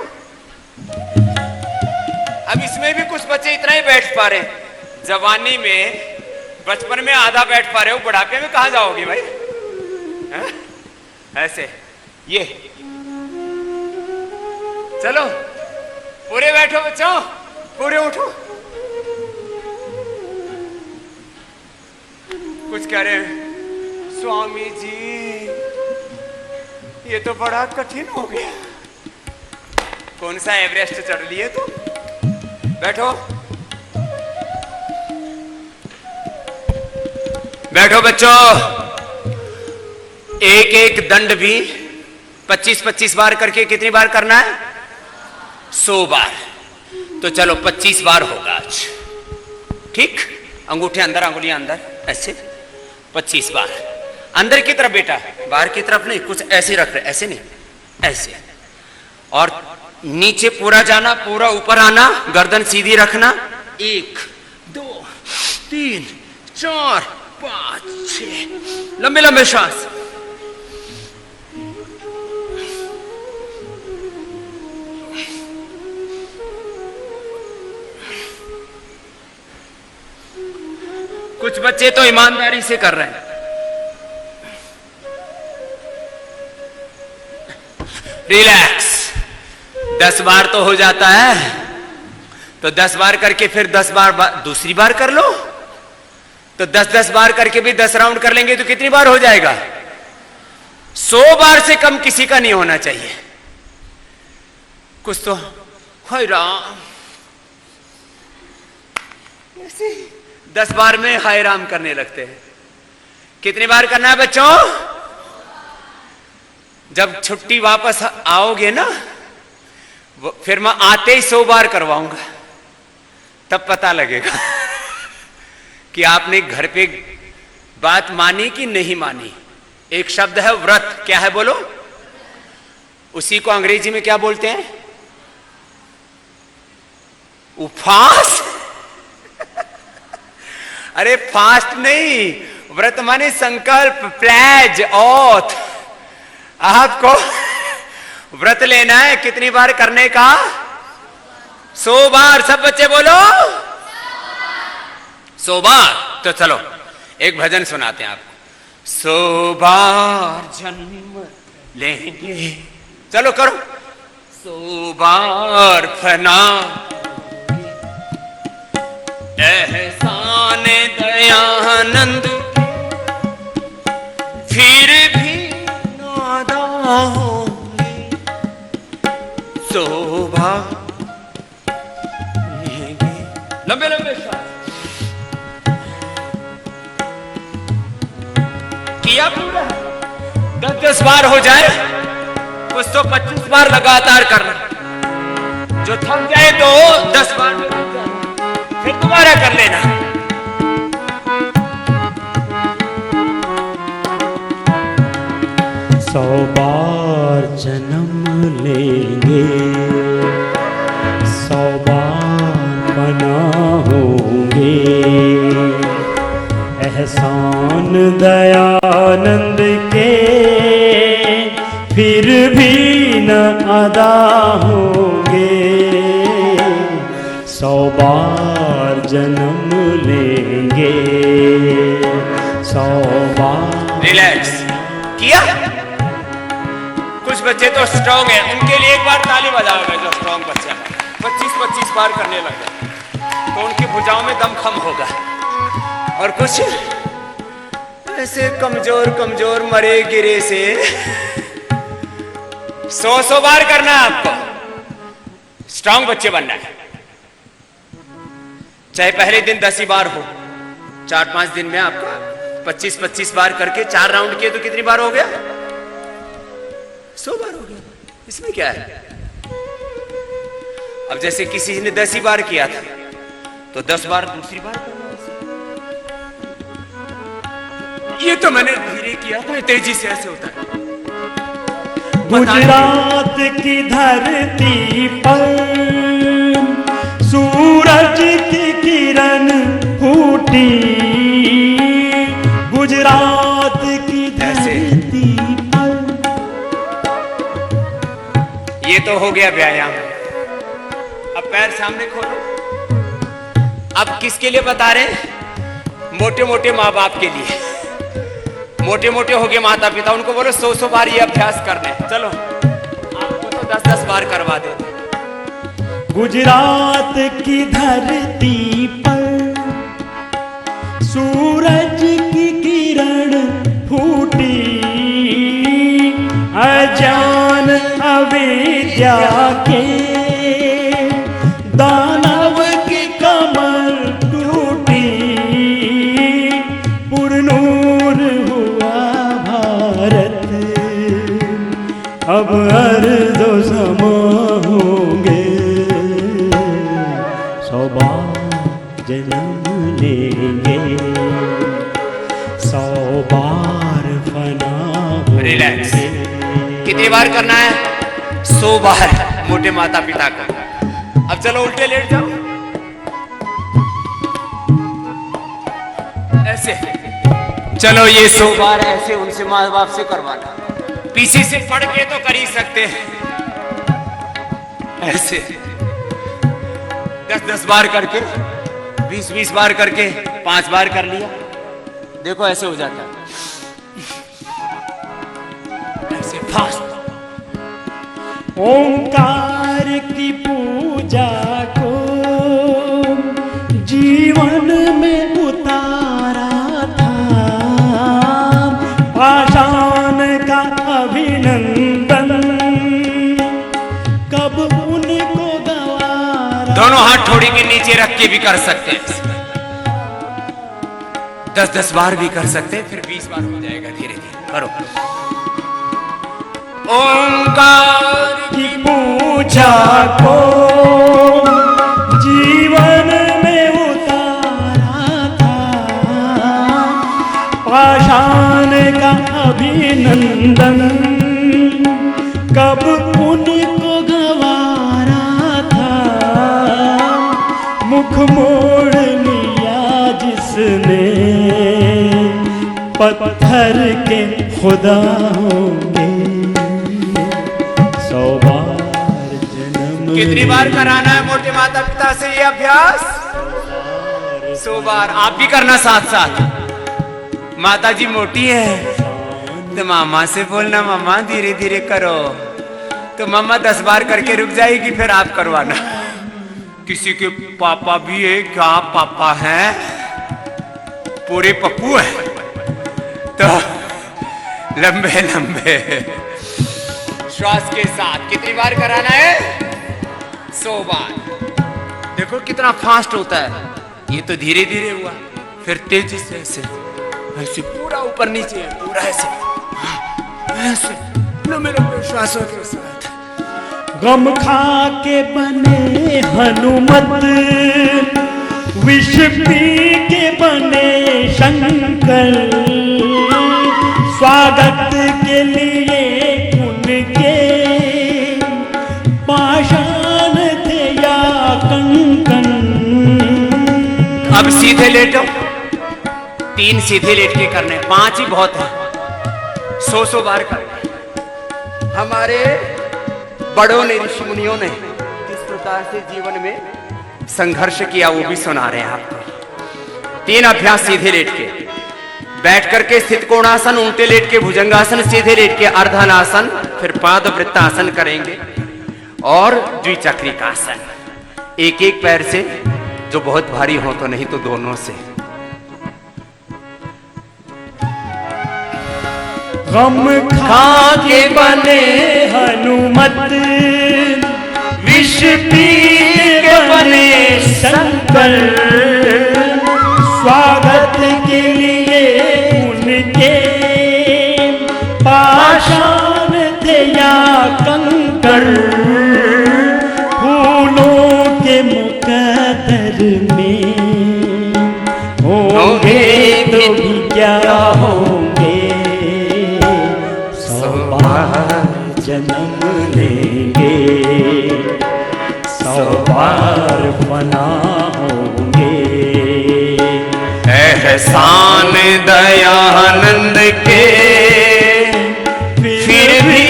अब इसमें भी कुछ बच्चे इतना ही बैठ पा रहे। जवानी में, बचपन में आधा बैठ पा रहे हो, बुढ़ापे में कहां जाओगे भाई? ऐसे ये। चलो पूरे बैठो बच्चों, पूरे उठो। कुछ कह रहे हैं स्वामी जी ये तो बड़ा कठिन हो गया। कौन सा एवरेस्ट चढ़ लिए तो? बैठो बैठो बच्चों। एक एक दंड भी 25-25 बार करके कितनी बार करना है? 100 बार। तो चलो 25 बार होगा आज। ठीक? अंगूठे अंदर, अंगुलियां अंदर, ऐसे 25 बार। अंदर की तरफ बेटा, बाहर की तरफ नहीं। कुछ ऐसे रख रहे, ऐसे नहीं, ऐसे। और नीचे पूरा जाना, पूरा ऊपर आना, गर्दन सीधी रखना। 1 2 3 4 5 6। लंबे लंबे श्वास। कुछ बच्चे तो ईमानदारी से कर रहे हैं। रिलैक्स। 10 बार तो हो जाता है, तो 10 बार करके फिर 10 बार दूसरी बार कर लो। तो 10-10 बार करके भी 10 राउंड कर लेंगे तो कितनी बार हो जाएगा? 100 बार से कम किसी का नहीं होना चाहिए। कुछ तो हाय राम, 10 बार में हाय राम करने लगते हैं। कितनी बार करना है बच्चों? जब छुट्टी वापस आओगे ना, फिर मैं आते ही 100 बार करवाऊंगा, तब पता लगेगा कि आपने घर पे बात मानी कि नहीं मानी। एक शब्द है व्रत, क्या है बोलो? उसी को अंग्रेजी में क्या बोलते हैं? उपवास। अरे फास्ट नहीं, व्रत माने संकल्प, प्लेज, ओथ। आपको व्रत लेना है, कितनी बार करने का? 100 बार। सब बच्चे बोलो 100 बार। तो चलो एक भजन सुनाते हैं आपको। 100 बार जन्म लेंगे, चलो करो। 100 बार फना एहसान दयानंद, फिर भी नादा होंगे। 100 बार लंबे लंबे किया पूरा। 10-10 बार हो जाए, कुछ तो 25 बार लगातार करना। जो थक जाए तो 10 बार में रुक जाए, फिर दोबारा कर लेना। सौ बार जन्म लेंगे, 100 बार बना होंगे। एहसान दयानंद के फिर भी न अदा होंगे। 100 बार जन्म लेंगे, 100 बार। रिलैक्स किया। कुछ बच्चे तो स्ट्रांग हैं, उनके लिए एक बार ताली बजाओगे। जो स्ट्रांग बच्चा 25-25 बार करने लग गए तो उनकी भुजाओं में दम कम होगा। और कुछ ऐसे कमजोर कमजोर मरे गिरे से 100 बार करना है आपको। स्ट्रांग बच्चे बनना है। चाहे पहले दिन 10 ही बार हो, 4-5 दिन में आपका 25-25 बार करके 4 राउंड किए तो कितनी बार हो गया? 100 बार हो गया। इसमें क्या है? अब जैसे किसी ने 10 ही बार किया था तो 10 बार दूसरी बार करना। ये तो मैंने धीरे किया था, तेजी से ऐसे होता है। गुजरात की धरती पर सूरज की किरण फूटी। गुजरात की धरती पर। ये तो हो गया व्यायाम। अब पैर सामने खोलो। अब किसके लिए बता रहे हैं? मोटे मोटे माँ बाप के लिए। मोटे मोटे हो गए माता पिता, उनको बोलो 100 बार ये अभ्यास करने। चलो आपको तो 10-10 बार करवा देते। गुजरात की धरती पर सूरज की किरण फूटी। अजान अविद्या के दानव की कमर टूटी। पुरनूर हुआ भारत, अब अर्ज़ो समा होंगे। 100 बार जन्म लेंगे, 100 बार फना होंगे। रिलैक्स। कितनी बार करना है? 100 बार मोटे माता पिता का। अब चलो उल्टे लेट जाओ ऐसे। चलो ये 100 बार ऐसे उनसे माँ बाप से करवाना। पीछे से पढ़ के तो कर ही सकते हैं, ऐसे 10-10 बार करके, 20-20 बार करके 5 बार कर लिया। देखो ऐसे हो जाता है, ऐसे फास्ट। ओंकार की पूजा को जीवन में उतारा था। पाषाण का अभिनंदन कब उनको गवारा। दोनों हाथ ठोड़ी के नीचे रख के भी कर सकते हैं, 10-10 बार भी कर सकते हैं, फिर 20 बार हो जाएगा। धीरे धीरे करो। ओंकार की पूजा को जीवन में उतारा था। अभिनंदन, कब उनको गवारा था, मुख मोड़ लिया जिसने, पत्थर के खुदा होंगे, 100 बार जन्म। कितनी बार कराना है मोटे माता पिता से ये अभ्यास? 100 बार। आप भी करना साथ साथ। माता जी मोटी है तो मामा से बोलना, मामा धीरे धीरे करो, तो मामा 10 बार करके रुक जाएगी, फिर आप करवाना। किसी के पापा भी है, क्या पापा हैं, पूरे पप्पू है, तो लंबे लंबे श्वास के साथ कितनी बार कराना है? 100 बार। देखो कितना फास्ट होता है। ये तो धीरे धीरे हुआ, फिर तेजी से ऐसे ऐसे पूरा ऊपर नीचे, पूरा ऐसे ऐसे लंबे लंबे श्वासों के साथ। गम खा के बने हनुमत, विष पी के बने शंकर, स्वागत के लिए उनके पाषाण थे या कंकण। अब सीधे लेटो, 3 सीधे लेट के करने, 5 ही बहुत है, 100 बार करना। हमारे बड़ों ने, ऋषि मुनियों ने किस प्रकार से जीवन में संघर्ष किया वो भी सुना रहे हैं आपको। 3 अभ्यास सीधे लेट के, बैठ करके स्थित कोणासन, उल्टे लेट के भुजंगासन, सीधे लेट के अर्धनासन, फिर पाद वृत्तासन करेंगे और द्विचक्रिकासन। एक एक पैर से, जो बहुत भारी हो तो, नहीं तो दोनों से। गम खा के बने हनुमत, विष पी के बने शंकर, स्वागत के लिए उनके पाषाण थे या कंकड़, फूलों के मुकद्दर में होंगे तो भी क्या होंगे, 100 बार जन्म लेंगे, 100 बार फना होंगे। एहसान दयानंद के फिर भी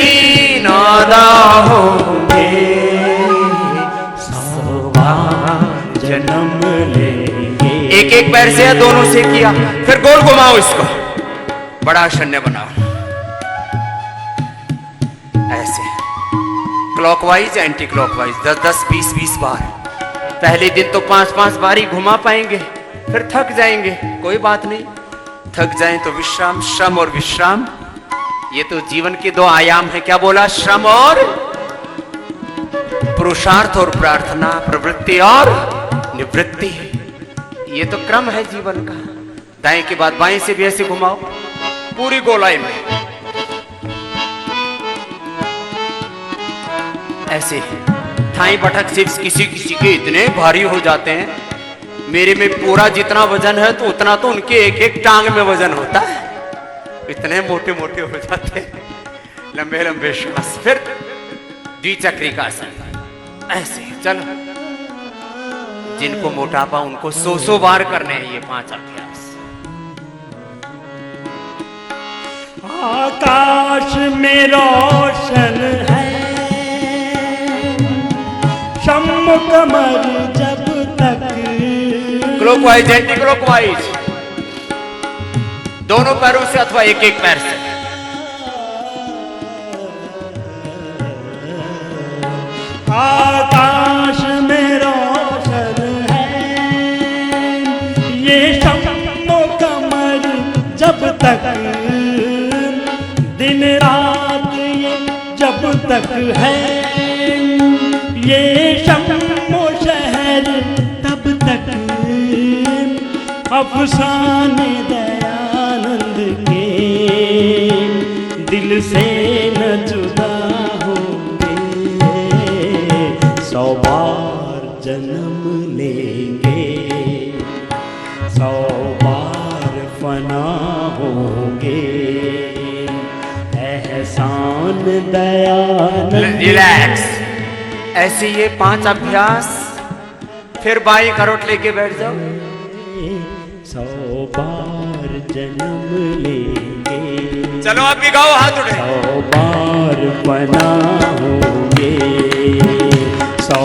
नादा होंगे, 100 बार जन्म लेंगे। एक एक पैर से या दोनों से किया, फिर गोल घुमाओ इसको, बड़ा शून्य बनाओ, ऐसे क्लॉकवाइज एंटी क्लॉकवाइज, 10-10, 20-20 बार। पहले दिन तो 5-5 बार ही घुमा पाएंगे, फिर थक जाएंगे, कोई बात नहीं, थक जाएं तो विश्राम, श्रम और विश्राम, ये तो जीवन के 2 आयाम है। क्या बोला? श्रम और पुरुषार्थ और प्रार्थना, प्रवृत्ति और निवृत्ति, ये तो क्रम है जीवन का। दाएं के बाद बाएं से भी ऐसे घुमाओ, पूरी गोलाई में ऐसे। थाई बटक सिर्फ किसी किसी के इतने भारी हो जाते हैं, मेरे में पूरा जितना वजन है तो उतना तो उनके एक एक टांग में वजन होता है, इतने मोटे मोटे हो जाते हैं। लंबे लंबे श्वास, फिर द्विचक्रिकासन ऐसे। चलो, जिनको मोटापा उनको 100 बार करने हैं ये 5 अभ्यास। आकाश में रोशन है शम्म कमर जब तक, क्लॉकवाइज एंटी क्लॉकवाइज, दोनों पैरों से अथवा एक एक पैर से। आकाश में रोशन है ये शम्म कमर जब तक, दिन रात ये जब तक है, ये शम्मो शहर तब तक, अफसाने दयानंद के दिल से न जुदा होंगे, 100 बार जन्म लेंगे, 100 बार फना होंगे। एहसान दयानंद रिलैक्स। ऐसे ये 5 अभ्यास, फिर बाएं करवट लेके बैठ जाओ। 100 बार जन्म लेंगे, चलो आप भी गाओ, हाथ उठे। 100 बार बना होंगे, 100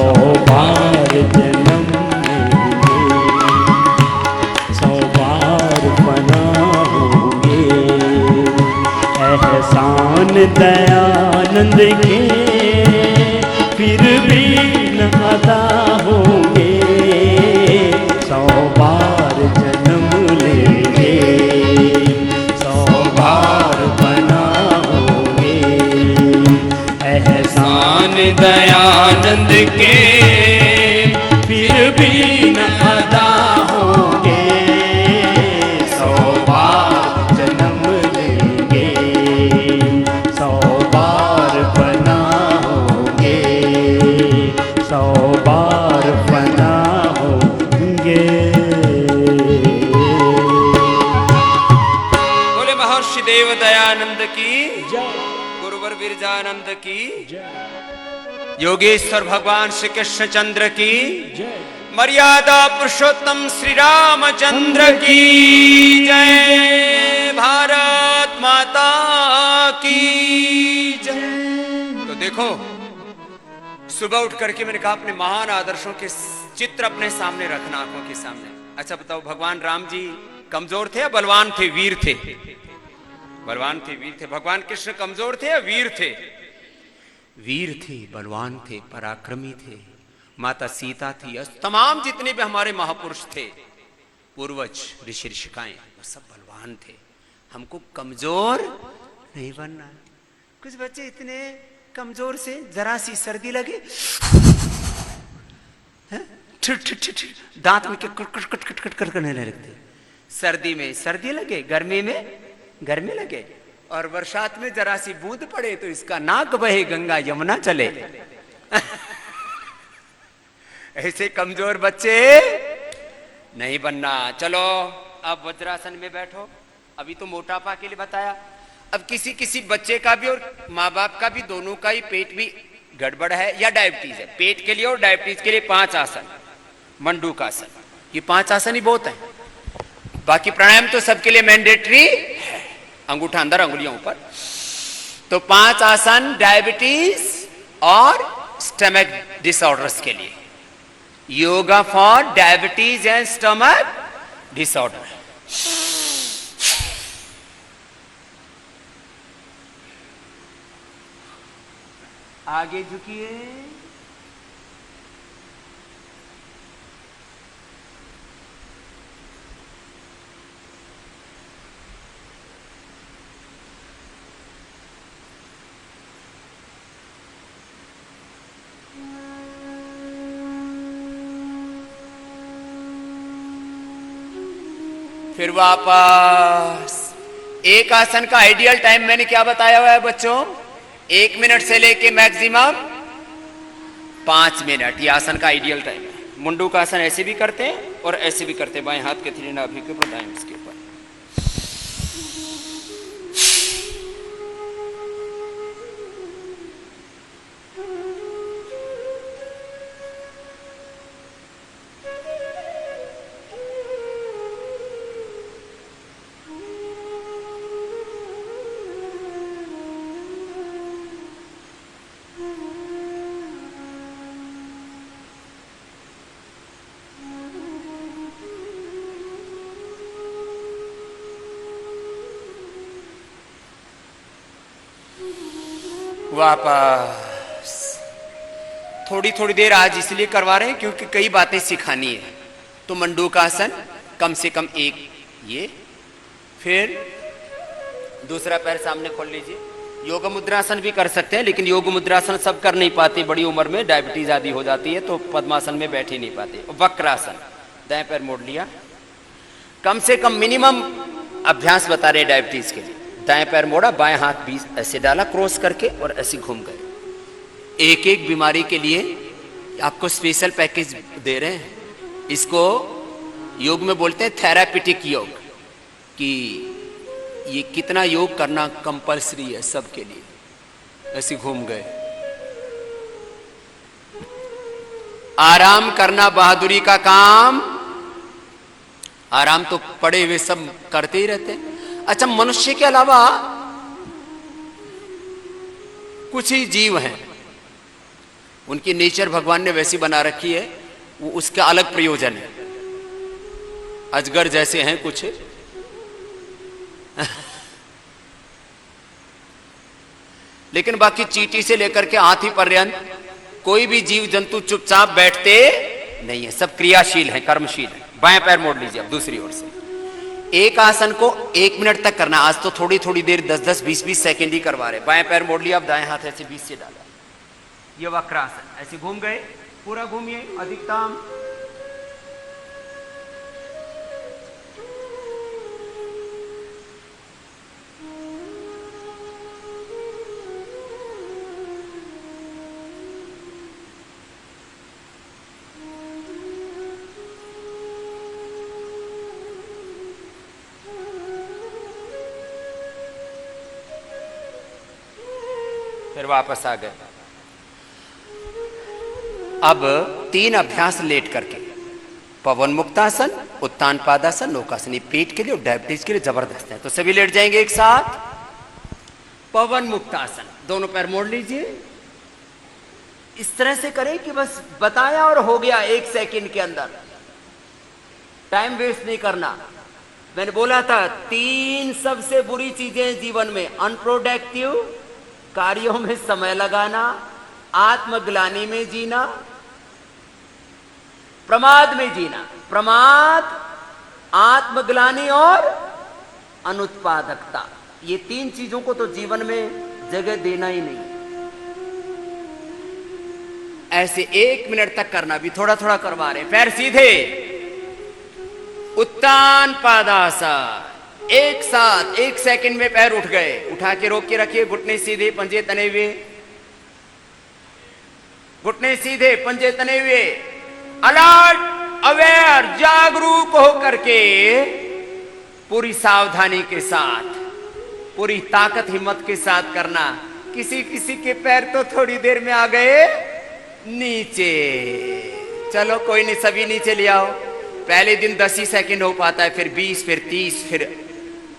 बार जन्म लेंगे, 100 बार बना होंगे। एहसान दयानंद के फिर भी न अदा होंगे, 100 बार जन्म लेंगे, 100 बार बना होंगे। एहसान दयानंद के फिर भी न अदा होंगे, 100 बार जन्म लेंगे, 100 बार बना होंगे, 100 बार बना होंगे। बोले महर्षि देव दयानंद की, गुरुवर बिरजानंद की, योगेश्वर भगवान श्री कृष्ण चंद्र की, मर्यादा पुरुषोत्तम श्री रामचंद्र की जय। भारत माता की जय। तो देखो, सुबह उठ करके मैंने कहा अपने महान आदर्शों के चित्र अपने सामने रखना, आंखों के सामने। अच्छा बताओ, भगवान राम जी कमजोर थे या बलवान थे, वीर थे? बलवान थे, वीर थे। भगवान कृष्ण कमजोर थे या वीर थे? वीर थे, बलवान थे, पराक्रमी थे। माता सीता थी, तमाम जितने भी हमारे महापुरुष थे, पूर्वज ऋषि ऋषिकाएं, वो सब बलवान थे। हमको कमजोर नहीं बनना। कुछ बच्चे इतने कमजोर से जरा सी सर्दी लगे दांत में कट करने लगते। सर्दी में सर्दी लगे, गर्मी में गर्मी लगे, और बरसात में जरा सी बूंद पड़े तो इसका नाक बहे, गंगा यमुना चले। ऐसे कमजोर बच्चे नहीं बनना। चलो अब वज्रासन में बैठो। अभी तो मोटापा के लिए बताया, अब किसी किसी बच्चे का भी और माँ बाप का भी, दोनों का ही पेट भी गड़बड़ है या डायबिटीज है। पेट के लिए और डायबिटीज के लिए 5 आसन, मंडूकासन, ये 5 आसन ही बहुत है। बाकी प्राणायाम तो सबके लिए मैंडेटरी है, अंगूठा अंदर अंगुलियों ऊपर। तो 5 आसन डायबिटीज और स्टमक डिसऑर्डर्स के लिए, yoga for diabetes and stomach disorder. आगे झुकिए, फिर वापस। एक आसन का आइडियल टाइम मैंने क्या बताया हुआ है बच्चों? 1 मिनट से लेके मैक्सिमम 5 मिनट, ये आसन का आइडियल टाइम है। मुंडू का आसन ऐसे भी करते हैं और ऐसे भी करते हैं, बाएं हाथ के थ्री नाभि के ऊपर, दाएं इसके ऊपर। वापस। थोड़ी थोड़ी देर आज इसलिए करवा रहे हैं क्योंकि कई बातें सिखानी है। तो मंडूकासन कम से कम 1 ये, फिर दूसरा पैर सामने खोल लीजिए। योग मुद्रासन भी कर सकते हैं, लेकिन योग मुद्रासन सब कर नहीं पाते, बड़ी उम्र में डायबिटीज आदि हो जाती है तो पद्मासन में बैठ ही नहीं पाते। वक्रासन, दाएं पैर मोड़ लिया। कम से कम मिनिमम अभ्यास बता रहे डायबिटीज के लिए। दाएं पैर मोड़ा, बाएं हाथ बीच ऐसे डाला क्रॉस करके और ऐसे घूम गए। एक एक बीमारी के लिए आपको स्पेशल पैकेज दे रहे हैं। इसको योग में बोलते हैं थेरापिटिक योग, कि ये कितना योग करना कंपलसरी है सबके लिए। ऐसे घूम गए। आराम करना बहादुरी का काम। आराम तो पड़े हुए सब करते ही रहते। अच्छा, मनुष्य के अलावा कुछ ही जीव हैं, उनकी नेचर भगवान ने वैसी बना रखी है, वो उसका अलग प्रयोजन है। अजगर जैसे हैं कुछ लेकिन बाकी चींटी से लेकर के हाथी पर्यंत कोई भी जीव जंतु चुपचाप बैठते नहीं है, सब क्रियाशील हैं, कर्मशील हैं। बाएं पैर मोड़ लीजिए अब दूसरी ओर से। एक आसन को 1 मिनट तक करना। आज तो थोड़ी थोड़ी देर 10-10, 20-20 सेकंड ही करवा रहे। बाएं पैर मोड़ लिया, अब दाएं हाथ ऐसे बीच से डाला, ये वक्रासन। ऐसे घूम गए, पूरा घूमिए अधिकतम। फिर वापस आ गए। अब 3 अभ्यास लेट करके, पवन मुक्तासन, उत्तान पादासन, नौकासन। ये पेट के लिए और डायबिटीज के लिए जबरदस्त है। तो सभी लेट जाएंगे एक साथ। पवन मुक्तासन, दोनों पैर मोड़ लीजिए। इस तरह से करें कि बस बताया और हो गया 1 सेकंड के अंदर। टाइम वेस्ट नहीं करना। मैंने बोला था 3 सबसे बुरी चीजें जीवन में: अनप्रोडक्टिव कार्यों में समय लगाना, आत्मग्लानि में जीना, प्रमाद में जीना। प्रमाद, आत्मग्लानि और अनुत्पादकता, ये 3 चीजों को तो जीवन में जगह देना ही नहीं। ऐसे 1 मिनट तक करना। भी थोड़ा थोड़ा करवा रहे। पैर सीधे, उत्तान पादासन। एक साथ 1 सेकंड में पैर उठ गए। उठा के रोक के रखिए, घुटने सीधे, पंजे तने हुए, घुटने सीधे, पंजे तने हुए। अलर्ट, अवेयर, जागरूक होकर के पूरी सावधानी के साथ, पूरी ताकत हिम्मत के साथ करना। किसी किसी के पैर तो थोड़ी देर में आ गए नीचे। चलो कोई नहीं, सभी नीचे ले आओ। पहले दिन 10 ही सेकंड हो पाता है, फिर 20, फिर 30, फिर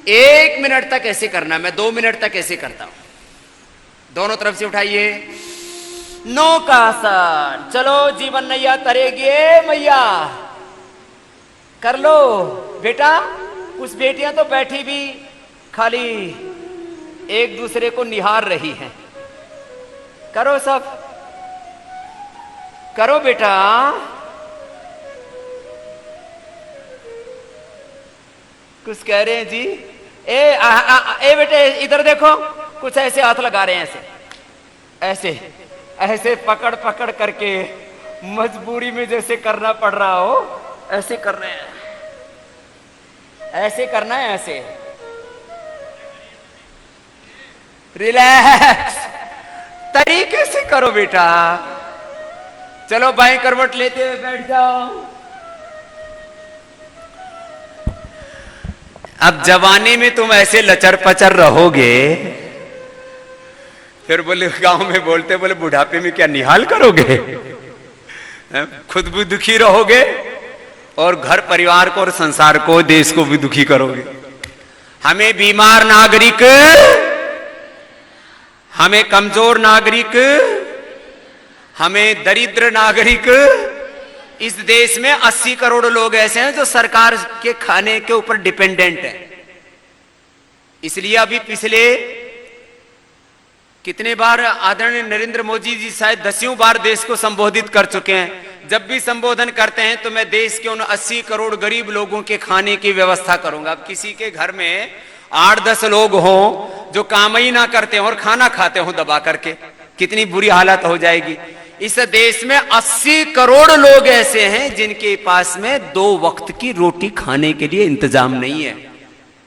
1 मिनट तक ऐसे करना। मैं 2 मिनट तक ऐसे करता हूं। दोनों तरफ से उठाइए। नौकासन। चलो जीवन नैया तरेगी मैया, कर लो बेटा। कुछ बेटियां तो बैठी भी खाली एक दूसरे को निहार रही हैं। करो सब, करो बेटा। कुछ कह रहे हैं जी। ए बेटे इधर देखो, कुछ ऐसे हाथ लगा रहे हैं, ऐसे ऐसे ऐसे पकड़ पकड़ करके, मजबूरी में जैसे करना पड़ रहा हो ऐसे कर रहे हैं। ऐसे करना है, ऐसे रिलैक्स तरीके से करो बेटा। चलो बाएं करवट लेते हुए बैठ जाओ। अब जवानी में तुम ऐसे लचर पचर रहोगे, फिर बोले गांव में बोलते, बोले बुढ़ापे में क्या निहाल करोगे? खुद भी दुखी रहोगे और घर परिवार को और संसार को, देश को भी दुखी करोगे। हमें बीमार नागरिक, हमें कमजोर नागरिक, हमें दरिद्र नागरिक। इस देश में 80 करोड़ लोग ऐसे हैं जो सरकार के खाने के ऊपर डिपेंडेंट हैं। इसलिए अभी पिछले कितने बार आदरणीय नरेंद्र मोदी जी शायद 10वीं बार देश को संबोधित कर चुके हैं। जब भी संबोधन करते हैं तो मैं देश के उन 80 करोड़ गरीब लोगों के खाने की व्यवस्था करूंगा। अब किसी के घर में 8-10 लोग हों जो काम ही ना करते हों और खाना खाते हों दबा करके, कितनी बुरी हालत हो जाएगी। इस देश में 80 करोड़ लोग ऐसे हैं जिनके पास में 2 वक्त की रोटी खाने के लिए इंतजाम नहीं है।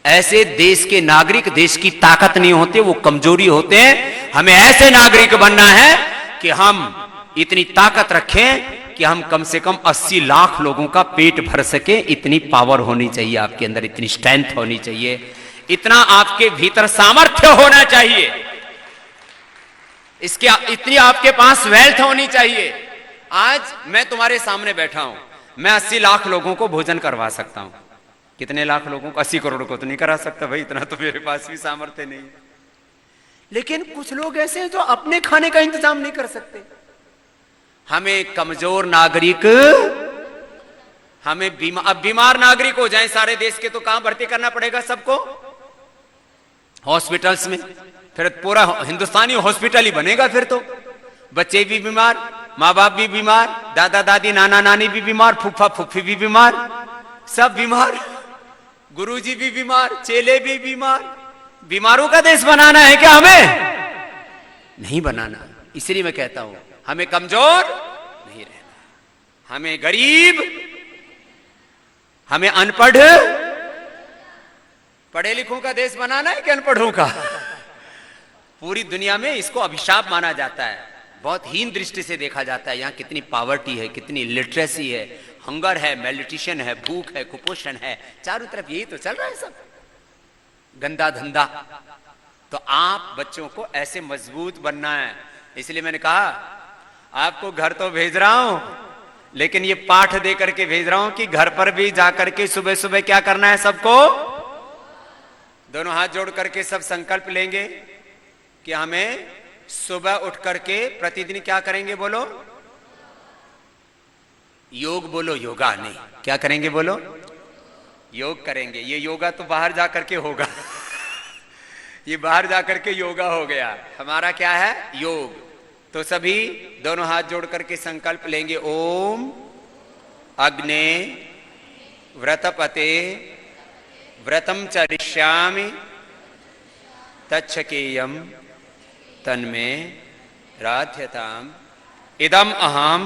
ऐसे देश के नागरिक देश की ताकत नहीं होते, वो कमजोरी होते हैं। हमें ऐसे नागरिक बनना है कि हम इतनी ताकत रखें कि हम कम से कम 80 लाख लोगों का पेट भर सके। इतनी पावर होनी चाहिए आपके अंदर, इतनी स्ट्रेंथ होनी चाहिए, इतना आपके भीतर सामर्थ्य होना चाहिए। इसके इतनी आपके पास वेल्थ होनी चाहिए। आज मैं तुम्हारे सामने बैठा हूं, मैं 80 लाख लोगों को भोजन करवा सकता हूं। कितने लाख लोगों को? 80 करोड़ को तो नहीं करा सकता भाई, इतना तो मेरे पास भी सामर्थ्य नहीं है। लेकिन कुछ लोग ऐसे हैं जो अपने खाने का इंतजाम नहीं कर सकते। हमें कमजोर नागरिक, हमें अब बीमार नागरिक हो जाए सारे देश के, तो कहां भर्ती करना पड़ेगा सबको? हॉस्पिटल्स में। फिर पूरा हिंदुस्तानी हॉस्पिटल ही बनेगा। फिर तो बच्चे भी बीमार, माँ बाप भी बीमार, दादा दादी नाना नानी भी बीमार, फूफा फूफी भी बीमार, सब बीमार, गुरुजी भी बीमार, चेले भी बीमार। बीमारों का देश बनाना है क्या? हमें नहीं बनाना। इसलिए मैं कहता हूं हमें कमजोर नहीं रहना, हमें गरीब, हमें अनपढ़, पढ़े लिखों का देश बनाना है कि अनपढ़ों का? पूरी दुनिया में इसको अभिशाप माना जाता है, बहुत हीन दृष्टि से देखा जाता है। यहाँ कितनी पावर्टी है, कितनी लिटरेसी है, हंगर है, मेलिटिशन है, भूख है, कुपोषण है, चारों तरफ यही तो चल रहा है सब, गंदा धंधा। तो आप बच्चों को ऐसे मजबूत बनना है। इसलिए मैंने कहा आपको घर तो भेज रहा हूं, लेकिन ये पाठ दे करके भेज रहा हूं कि घर पर भी जाकर के सुबह सुबह क्या करना है सबको? दोनों हाथ जोड़ करके सब संकल्प लेंगे कि हमें सुबह उठ करके प्रतिदिन क्या करेंगे? बोलो योग, बोलो योगा नहीं, क्या करेंगे? बोलो योग करेंगे। ये योगा तो बाहर जाकर के होगा ये बाहर जाकर के योगा हो गया, हमारा क्या है? योग। तो सभी दोनों हाथ जोड़ करके संकल्प लेंगे, ओम अग्ने व्रतपते व्रतम चरिष्यामि तच्छकेयम तन्मे राध्यताम इदम अहम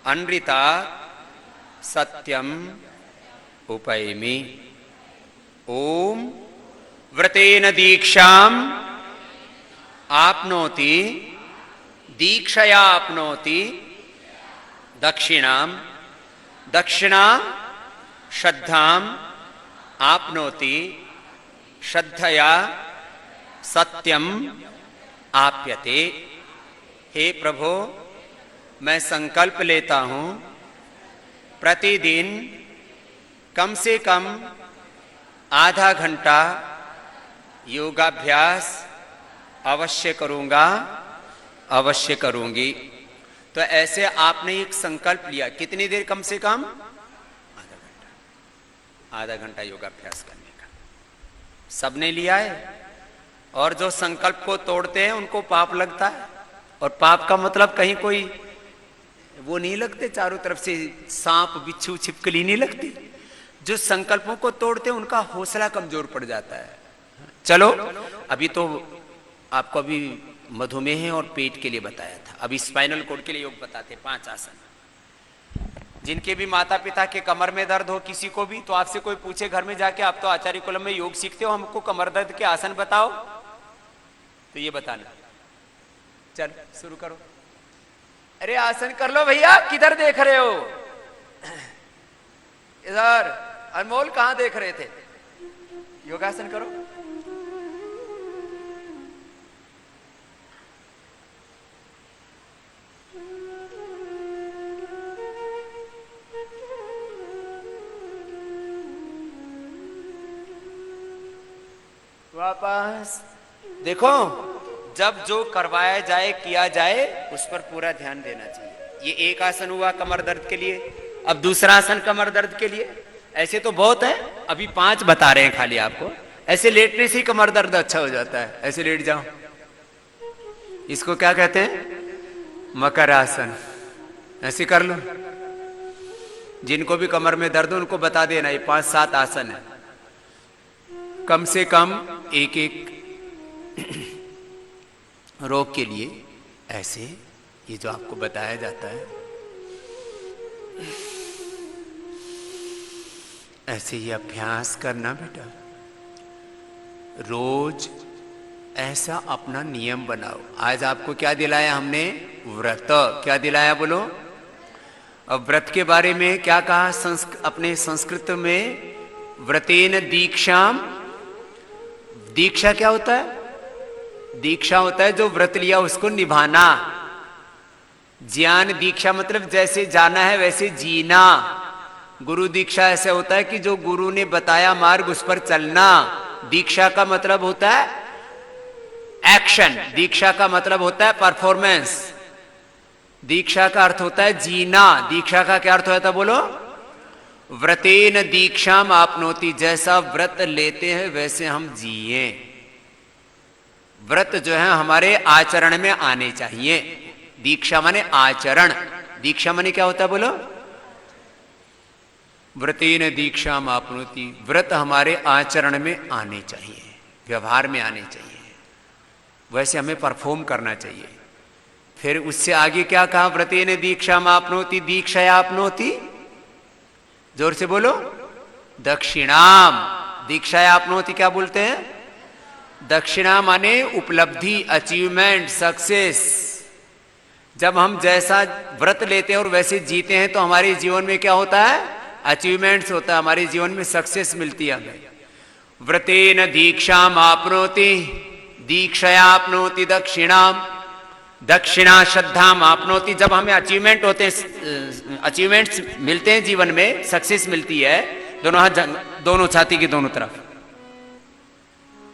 अनृता सत्यम उपैमि। ओम व्रतेन दीक्षाम आपनोति दीक्षया आपनोति दक्षिणाम दक्षिणा श्रद्धाम आपनोति श्रद्धया सत्यम आप्यते। हे प्रभु, मैं संकल्प लेता हूं प्रतिदिन कम से कम आधा घंटा योगाभ्यास अवश्य करूंगा, अवश्य करूंगी। तो ऐसे आपने एक संकल्प लिया, कितनी देर? कम से कम आधा घंटा, आधा घंटा योगाभ्यास करने का सबने लिया है। और जो संकल्प को तोड़ते हैं उनको पाप लगता है, और पाप का मतलब कहीं कोई वो नहीं लगते, चारों तरफ से सांप बिच्छू छिपकली नहीं लगती। जो संकल्पों को तोड़ते हैं उनका हौसला कमजोर पड़ जाता है। चलो, अभी तो आपको अभी मधुमेह और पेट के लिए बताया था, अभी स्पाइनल कोड के लिए योग बताते 5 आसन। जिनके भी माता पिता के कमर में दर्द हो किसी को भी, तो आपसे कोई पूछे घर में जाके, आप तो आचार्य कुलम में योग सीखते हो, हमको कमर दर्द के आसन बताओ, तो ये बताना। चल शुरू करो। अरे आसन कर लो भैया, किधर देख रहे हो? इधर। अनमोल कहां देख रहे थे? योगासन करो। वापस देखो, जब जो करवाया जाए किया जाए उस पर पूरा ध्यान देना चाहिए। ये एक आसन हुआ कमर दर्द के लिए, अब दूसरा आसन कमर दर्द के लिए। ऐसे तो बहुत है, अभी 5 बता रहे हैं खाली आपको। ऐसे लेटने से ही कमर दर्द अच्छा हो जाता है। ऐसे लेट जाओ, इसको क्या कहते हैं? मकर आसन। ऐसे कर लो। जिनको भी कमर में दर्द हो उनको बता देना, ये 5-7 आसन है। कम से कम एक एक रोग के लिए ऐसे ये जो आपको बताया जाता है, ऐसे ही अभ्यास करना बेटा। रोज ऐसा अपना नियम बनाओ। आज आपको क्या दिलाया हमने? व्रत। क्या दिलाया बोलो? अब व्रत के बारे में क्या कहा अपने संस्कृत में? व्रतेन दीक्षाम। दीक्षा क्या होता है? दीक्षा होता है जो व्रत लिया उसको निभाना। ज्ञान दीक्षा मतलब जैसे जाना है वैसे जीना। गुरु दीक्षा ऐसे होता है कि जो गुरु ने बताया मार्ग उस पर चलना। दीक्षा का मतलब होता है एक्शन, दीक्षा का मतलब होता है परफॉर्मेंस, दीक्षा का अर्थ होता है जीना। दीक्षा का क्या अर्थ होता है बोलो? व्रतेन दीक्षाम आपनोति, जैसा व्रत लेते हैं वैसे हम जिए। व्रत जो है हमारे आचरण में आने चाहिए। दीक्षा माने आचरण, दीक्षा माने क्या होता है बोलो? व्रतेन दीक्षाम आपनोति, व्रत हमारे आचरण में आने चाहिए, व्यवहार में आने चाहिए, वैसे हमें परफॉर्म करना चाहिए। फिर उससे आगे क्या कहा? व्रतेन दीक्षाम आपनोति, दीक्षया आपनोति, जोर से बोलो, दक्षिणाम। दीक्षाया आपनोति क्या बोलते हैं? दक्षिणा माने उपलब्धि, अचीवमेंट, सक्सेस। जब हम जैसा व्रत लेते हैं और वैसे जीते हैं तो हमारे जीवन में क्या होता है? अचीवमेंट्स होता है, हमारे जीवन में सक्सेस मिलती है हमें। व्रतेन दीक्षाम आपनोति, दीक्षया आपनोति दक्षिणाम, दक्षिणा श्रद्धाम आपनोति। जब हमें अचीवमेंट होते हैं, अचीवमेंट्स मिलते हैं जीवन में, सक्सेस मिलती है, दोनों हाथ, दोनों छाती की दोनों तरफ,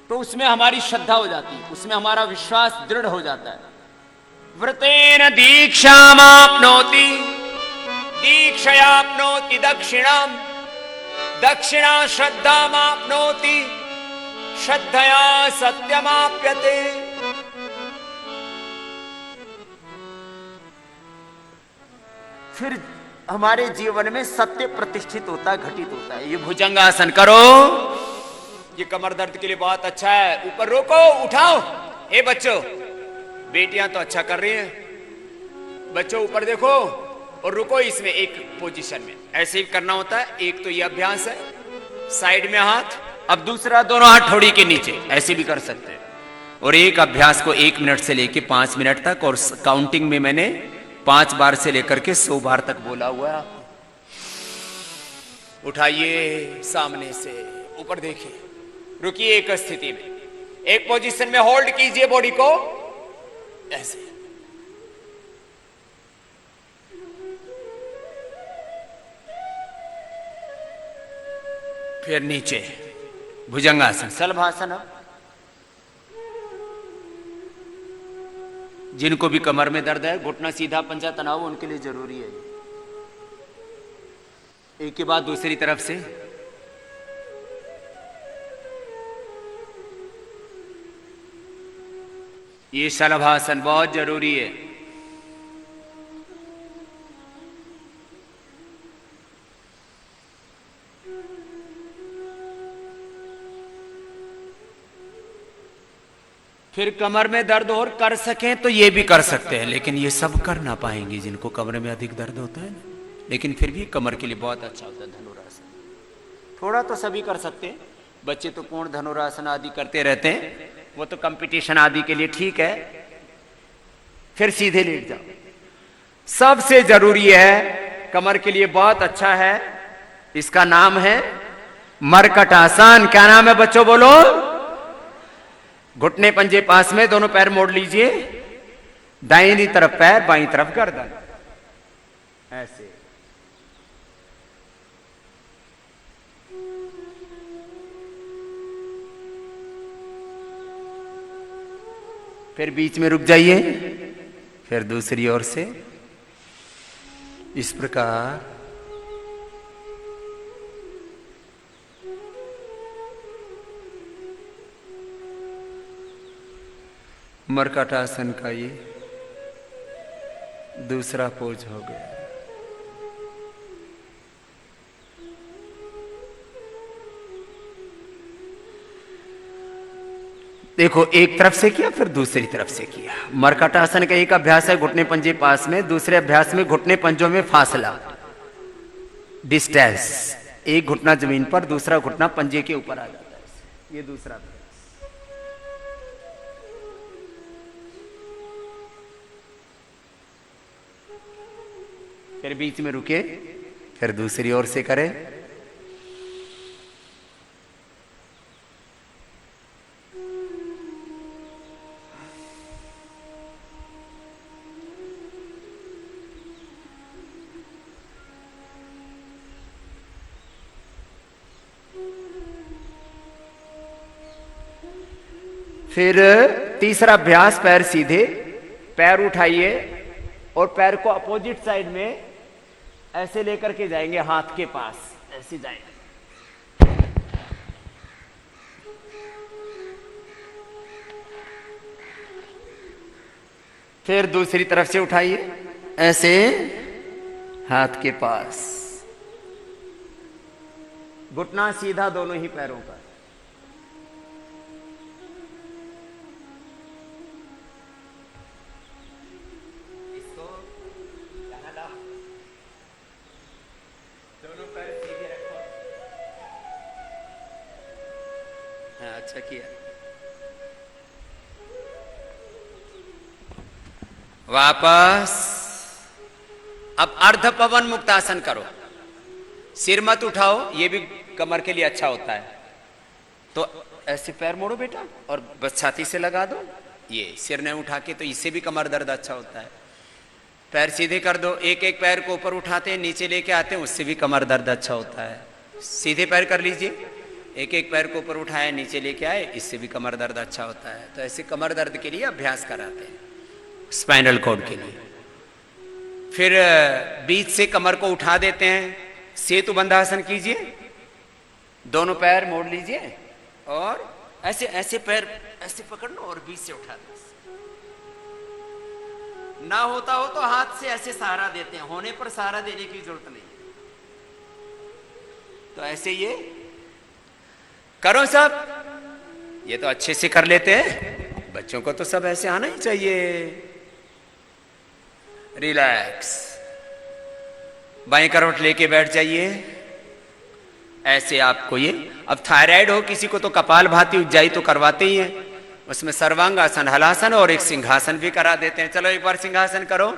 तो उसमें हमारी श्रद्धा हो जाती है, उसमें हमारा विश्वास दृढ़ हो जाता है। व्रतेन दीक्षाम आपनोति, दीक्षया आपनोति दक्षिणाम, दक्षिणा श्रद्धाम आपनोति, श्रद्धया सत्यमाप्यते। फिर हमारे जीवन में सत्य प्रतिष्ठित होता है, घटित होता है। ये भुजंगासन करो, ये कमर दर्द के लिए बहुत अच्छा है। ऊपर रोको, उठाओ। ए बच्चों, बेटियां तो अच्छा कर रही हैं, बच्चों ऊपर देखो और रुको इसमें एक पोजीशन में, ऐसे ही करना होता है। एक तो ये अभ्यास है, साइड में हाथ, अब दूसरा दोनों हाथ ठोड़ी के नीचे, ऐसे भी कर सकते हैं। और एक अभ्यास को 1 मिनट से लेके 5 मिनट तक, और काउंटिंग में मैंने 5 बार से लेकर के 100 बार तक बोला हुआ है। उठाइए सामने से, ऊपर देखिए, रुकिए एक स्थिति में, एक पोजीशन में होल्ड कीजिए बॉडी को, ऐसे। फिर नीचे भुजंगासन, शलभासन। जिनको भी कमर में दर्द है, घुटना सीधा पंजा तनाव, उनके लिए जरूरी है। एक के बाद दूसरी तरफ से। ये शलभासन बहुत जरूरी है। फिर कमर में दर्द और कर सकें तो ये भी कर सकते हैं, लेकिन ये सब कर ना पाएंगे जिनको कमर में अधिक दर्द होता है ना। लेकिन फिर भी कमर के लिए बहुत अच्छा होता है धनुरासन। थोड़ा तो सभी कर सकते हैं, बच्चे तो पूर्ण धनुरासन आदि करते रहते हैं, वो तो कंपटीशन आदि के लिए ठीक है। फिर सीधे लेट जाओ। सबसे जरूरी है, कमर के लिए बहुत अच्छा है, इसका नाम है मरकटासन। क्या नाम है बच्चों बोलो? घुटने पंजे पास में, दोनों पैर मोड़ लीजिए, दाहिनी तरफ पैर, बाईं तरफ गर्दन, ऐसे। फिर बीच में रुक जाइए, फिर दूसरी ओर से इस प्रकार। मरकटासन का ये दूसरा पोज हो गया। देखो, एक तरफ से किया फिर दूसरी तरफ से किया। मरकटासन का एक अभ्यास है घुटने पंजे पास में, दूसरे अभ्यास में घुटने पंजों में फासला, डिस्टेंस। एक घुटना जमीन पर, दूसरा घुटना पंजे के ऊपर आ जाता है। ये दूसरा अभ्यास। फिर बीच में रुके, फिर दूसरी ओर से करें। फिर तीसरा अभ्यास, पैर सीधे, पैर उठाइए और पैर को अपोजिट साइड में ऐसे लेकर के जाएंगे, हाथ के पास ऐसे जाएंगे। फिर दूसरी तरफ से उठाइए ऐसे हाथ के पास, घुटना सीधा दोनों ही पैरों का। इसको यहाँ लाओ, दोनों पैर सीधे रखो। हाँ, अच्छा किया। वापस। अब अर्ध पवन मुक्तासन करो, सिर मत उठाओ, ये भी कमर के लिए अच्छा होता है। तो ऐसे पैर मोड़ो बेटा और बस छाती से लगा दो, ये सिर नहीं उठा के, तो इससे भी कमर दर्द अच्छा होता है। पैर सीधे कर दो, एक एक पैर को ऊपर उठाते हैं नीचे लेके आते हैं, उससे भी कमर दर्द अच्छा होता है। सीधे पैर कर लीजिए, एक एक पैर को ऊपर उठाए नीचे लेके आए, इससे भी कमर दर्द अच्छा होता है। तो ऐसे कमर दर्द के लिए अभ्यास कराते हैं, स्पाइनल कॉर्ड के लिए। फिर बीच से कमर को उठा देते हैं, सेतु बंधासन कीजिए, दोनों पैर मोड़ लीजिए और ऐसे ऐसे पैर ऐसे पकड़ना और बीच से उठा दो। ना होता हो तो हाथ से ऐसे सहारा देते हैं, होने पर सहारा देने की जरूरत नहीं। तो ऐसे ये करो सब, ये तो अच्छे से कर लेते हैं, बच्चों को तो सब ऐसे आना ही चाहिए। रिलैक्स, बाएं करवट लेके बैठ जाइए ऐसे। आपको ये अब थायराइड हो किसी को तो कपाल भाती उज्जाई तो करवाते ही हैं, उसमें सर्वांगासन, हलासन और एक सिंहासन भी करा देते हैं। चलो एक बार सिंहासन करो,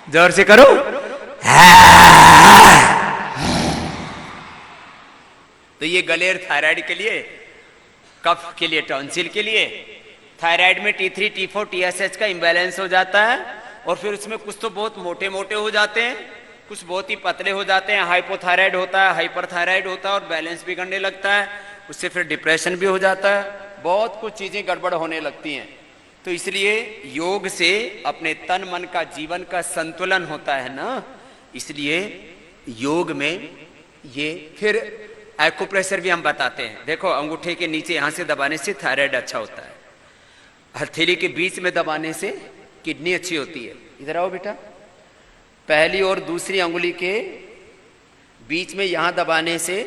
जोर से करो। तो ये गलेर थायराइड के लिए, कफ के लिए, टॉन्सिल के लिए। थायराइड में T3, T4, TSH का इम्बैलेंस हो जाता है और फिर उसमें कुछ तो बहुत मोटे मोटे हो जाते हैं, कुछ बहुत ही पतले हो जाते हैं। हाइपोथायराइड होता है, हाइपरथायराइड होता है और बैलेंस बिगड़ने लगता है, उससे फिर डिप्रेशन भी हो जाता है, बहुत कुछ चीजें गड़बड़ होने लगती हैं। तो इसलिए योग से अपने तन मन का, जीवन का संतुलन होता है ना, इसलिए योग में ये। फिर एक्यूप्रेशर भी हम बताते हैं, देखो अंगूठे के नीचे यहां से दबाने से थायराइड अच्छा होता है, हथेली के बीच में दबाने से किडनी अच्छी होती है। इधर आओ बेटा, पहली और दूसरी अंगुली के बीच में यहां दबाने से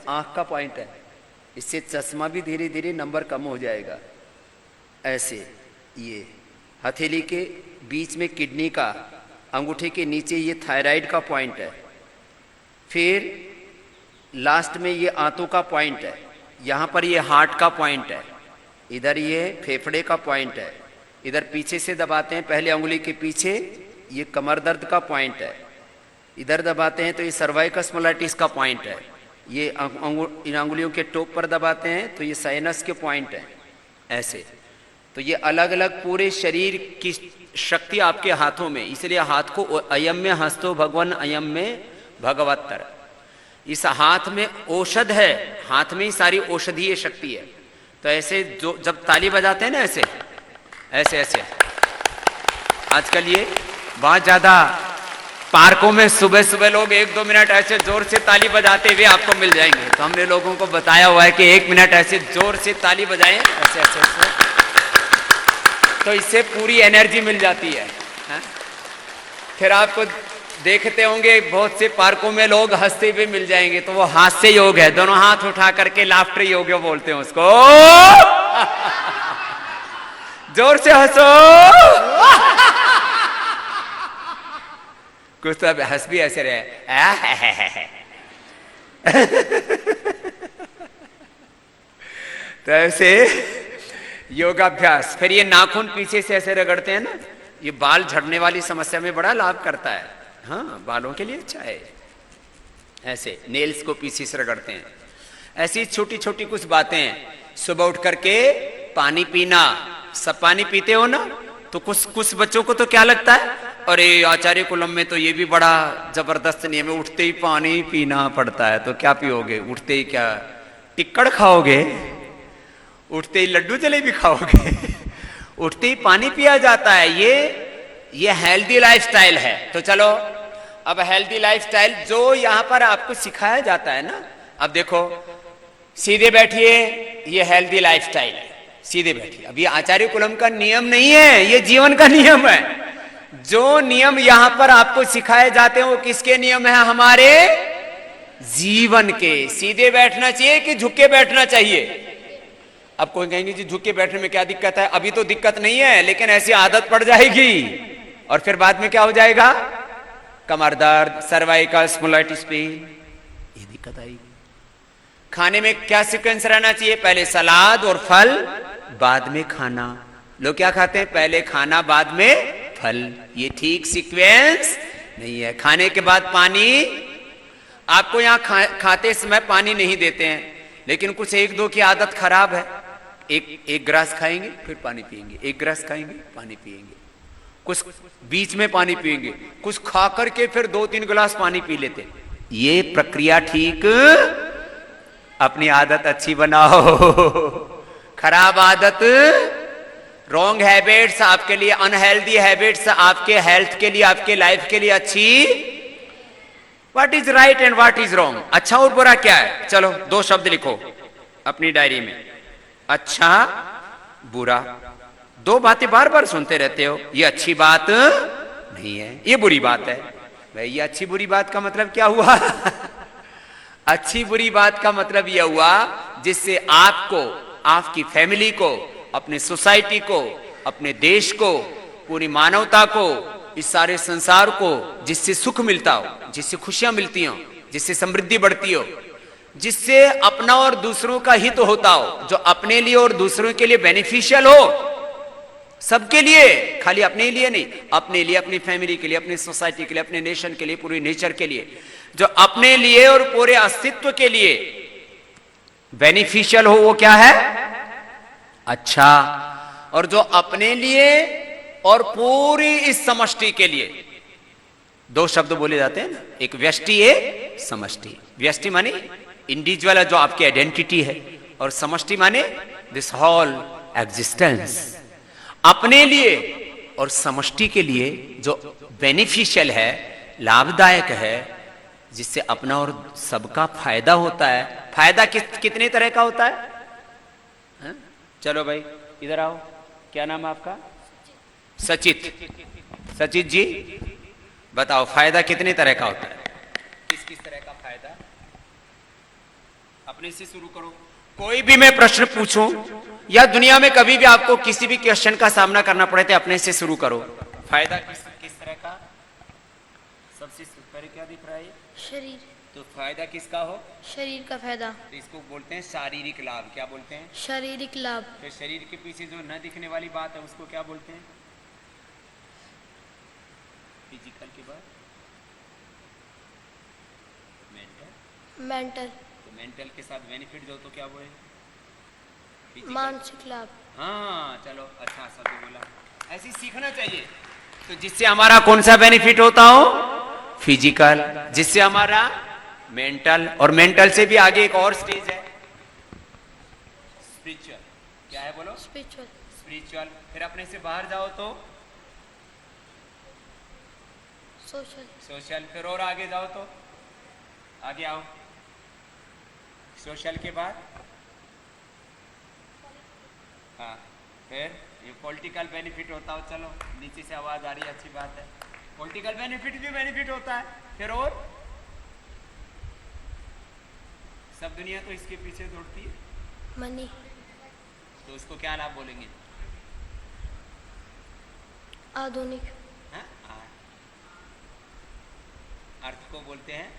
आंख का पॉइंट है, इससे चश्मा भी धीरे धीरे नंबर कम हो जाएगा। ऐसे ये हथेली के बीच में किडनी का, अंगूठे के नीचे ये थायराइड का पॉइंट है। फिर लास्ट में ये आंतों का पॉइंट है, यहां पर ये हार्ट का पॉइंट है, इधर ये फेफड़े का पॉइंट है। इधर पीछे से दबाते हैं, पहले अंगुली के पीछे ये कमर दर्द का पॉइंट है, इधर दबाते हैं तो ये सर्वाइकस मोलाइटिस का पॉइंट है। ये इन अंगुलियों के टॉप पर दबाते हैं तो ये साइनस के पॉइंट है। ऐसे तो ये अलग अलग पूरे शरीर की शक्ति आपके हाथों में, इसलिए हाथ को अयम में हस्तो भगवन अयम में भगवत्तर, इस हाथ में औषध है, हाथ में ही सारी औषधीय शक्ति है। तो ऐसे जो जब ताली बजाते हैं ना, ऐसे ऐसे ऐसे, आजकल ये बहुत ज्यादा पार्कों में सुबह सुबह लोग 1-2 मिनट ऐसे जोर से ताली बजाते हुए आपको मिल जाएंगे। तो हमने लोगों को बताया हुआ है कि 1 मिनट ऐसे जोर से ताली बजाएं, ऐसे ऐसे ऐसे, तो इससे पूरी एनर्जी मिल जाती है। फिर आपको देखते होंगे बहुत से पार्कों में लोग हंसते हुए मिल जाएंगे, तो वो हास्य योग है, दोनों हाथ उठा करके लाफ्टर योग बोलते हैं उसको। जोर से हंसो। कुछ तो हंस भी ऐसे रहे। तो ऐसे योगाभ्यास। फिर ये नाखून पीछे से ऐसे रगड़ते हैं ना, ये बाल झड़ने वाली समस्या में बड़ा लाभ करता है। हाँ, बालों के लिए अच्छा है। ऐसे नेल्स को पीछे से रगड़ते हैं। ऐसी छोटी छोटी कुछ बातें। सुबह उठ करके पानी पीना, सब पानी पीते हो ना, तो कुछ बच्चों को तो क्या लगता है, अरे आचार्य कुलम में तो ये भी बड़ा जबरदस्त नियम है, उठते ही पानी पीना पड़ता है। तो क्या पियोगे? उठते ही क्या टिक्कड़ खाओगे? उठते ही लड्डू जलेबी खाओगे? उठते ही पानी पिया जाता है। ये हेल्दी लाइफस्टाइल है। तो चलो अब हेल्दी लाइफस्टाइल जो यहां पर आपको सिखाया जाता है ना, अब देखो सीधे बैठिए, ये हेल्दी लाइफस्टाइल है, सीधे बैठिए। अब ये आचार्य कुलम का नियम नहीं है, ये जीवन का नियम है। जो नियम यहां पर आपको सिखाए जाते हैं वो किसके नियम है? हमारे जीवन के। सीधे बैठना चाहिए कि झुक के बैठना चाहिए? अब कोई कहेंगे जी झुक के बैठने में क्या दिक्कत है? अभी तो दिक्कत नहीं है, लेकिन ऐसी आदत पड़ जाएगी और फिर बाद में क्या हो जाएगा? कमर दर्द, सर्वाइकल स्पॉन्डिलाइटिस पेन, ये दिक्कत आएगी। खाने में क्या सीक्वेंस रहना चाहिए? पहले सलाद और फल, बाद में खाना। लोग क्या खाते हैं? पहले खाना बाद में फल। ये ठीक सीक्वेंस नहीं है। खाने के बाद पानी, आपको यहां खाते समय पानी नहीं देते हैं, लेकिन कुछ एक दो की आदत खराब है। एक गिलास खाएंगे फिर पानी पिएंगे, एक गिलास खाएंगे पानी पिएंगे, कुछ बीच में पानी पिएंगे, कुछ खा करके फिर 2-3 गिलास पानी पी लेते। ये प्रक्रिया ठीक, अपनी आदत अच्छी बनाओ। खराब आदत, रॉन्ग हैबिट्स आपके लिए, अनहेल्दी हैबिट्स आपके हेल्थ के लिए, आपके लाइफ के लिए अच्छी। What is right and what is wrong? अच्छा और बुरा क्या है? चलो 2 शब्द लिखो अपनी डायरी में, अच्छा बुरा। 2 बातें बार बार सुनते रहते हो। ये अच्छी बात नहीं है, ये बुरी बात है। भाई ये अच्छी बुरी बात का मतलब क्या हुआ? अच्छी बुरी बात का मतलब यह हुआ जिससे आपको, आपकी फैमिली को, अपने सोसाइटी को, अपने देश को, पूरी मानवता को, इस सारे संसार को जिससे सुख मिलता हो, जिससे खुशियां मिलती हो, जिससे समृद्धि बढ़ती हो, जिससे अपना और दूसरों का हित होता हो, जो अपने लिए और दूसरों के लिए बेनिफिशियल हो, सबके लिए, खाली अपने लिए नहीं, अपने लिए, अपनी फैमिली के लिए, अपनी सोसाइटी के लिए, अपने नेशन के लिए, पूरी नेचर के लिए, जो अपने लिए और पूरे अस्तित्व के लिए बेनिफिशियल हो, वो क्या है? अच्छा। और जो अपने लिए और पूरी इस समष्टि के लिए, 2 शब्द बोले जाते हैं ना, एक व्यष्टि, एक समष्टि। व्यष्टि माने इंडिविजुअल है, जो आपकी आइडेंटिटी है, और समष्टि माने दिस होल एग्जिस्टेंस। अपने लिए और समष्टि के लिए जो बेनिफिशियल है, लाभदायक है, जिससे अपना और सबका फायदा होता है। फायदा कितने तरह का होता है? हा? चलो भाई इधर आओ, क्या नाम है आपका? सचित। सचित जी बताओ, फायदा कितने तरह का होता है? किस किस तरह का फायदा? अपने से शुरू करो। कोई भी मैं प्रश्न पूछूं या दुनिया में कभी भी आपको किसी भी क्वेश्चन का सामना करना पड़े तो अपने से शुरू करो। फायदा किस तरह का? सबसे पहले क्या दिख रहा है? शरीर। तो फायदा किसका हो? शरीर का फायदा। तो इसको बोलते हैं शारीरिक लाभ। क्या बोलते हैं? शारीरिक लाभ। तो शरीर के पीछे जो न दिखने वाली बात है उसको क्या बोलते हैं? फिजिकल के बाद मेंटल। मेंटल। तो मेंटल के साथ बेनिफिट जो, तो क्या बोले? मानसिक लाभ। हाँ चलो, अच्छा सब बोला। ऐसे सीखना चाहिए। तो जिससे हमारा कौन सा बेनिफिट होता हो? फिजिकल। जिससे हमारा मेंटल, और मेंटल से भी आगे एक और स्टेज है, स्पिरिचुअल। क्या है बोलो? स्पिरिचुअल। स्पिरिचुअल। फिर अपने से बाहर जाओ तो सोशल। सोशल। फिर और आगे जाओ तो, आगे आओ, सोशल के बाद हाँ, फिर ये पॉलिटिकल बेनिफिट होता हो। चलो नीचे से आवाज आ रही है, अच्छी बात है। पॉलिटिकल बेनिफिट भी बेनिफिट होता है। फिर और सब दुनिया तो इसके पीछे दौड़ती है, मनी। तो उसको क्या लाभ बोलेंगे? आधुनिक। हाँ? अर्थ को बोलते हैं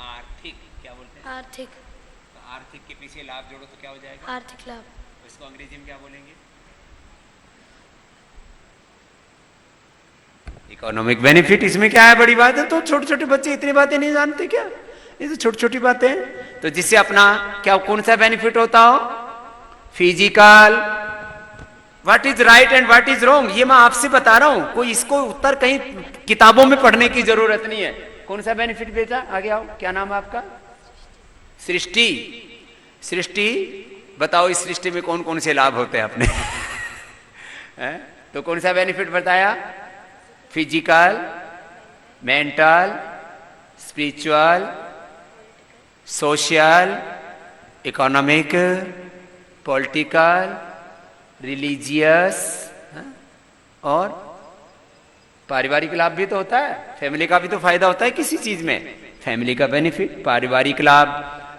आर्थिक। क्या बोलते हैं? आर्थिक। तो आर्थिक के पीछे लाभ जोड़ो तो क्या हो जाएगा? आर्थिक लाभ। इसको अंग्रेजी में क्या बोलेंगे? Economic benefit. इसमें क्या है बड़ी बात है? तो छोटे छोटे बच्चे इतनी बातें नहीं जानते क्या? ये तो छोटी छोटी बातें हैं। तो जिससे अपना क्या, कौन सा बेनिफिट होता हो? Physical, what is right and what is wrong, ये मैं आपसे बता रहा हूं, कोई इसको उत्तर कहीं किताबों में पढ़ने की जरूरत नहीं है। कौन सा बेनिफिट बेटा, आगे आओ, क्या नाम है आपका? सृष्टि। सृष्टि बताओ, इस सृष्टि में कौन कौन से लाभ होते हैं अपने? तो कौन सा बेनिफिट बताया? Physical, mental, spiritual, social, economic, political, religious और पारिवारिक लाभ भी तो होता है। फैमिली का भी तो फायदा होता है किसी चीज में, फैमिली का बेनिफिट, पारिवारिक लाभ।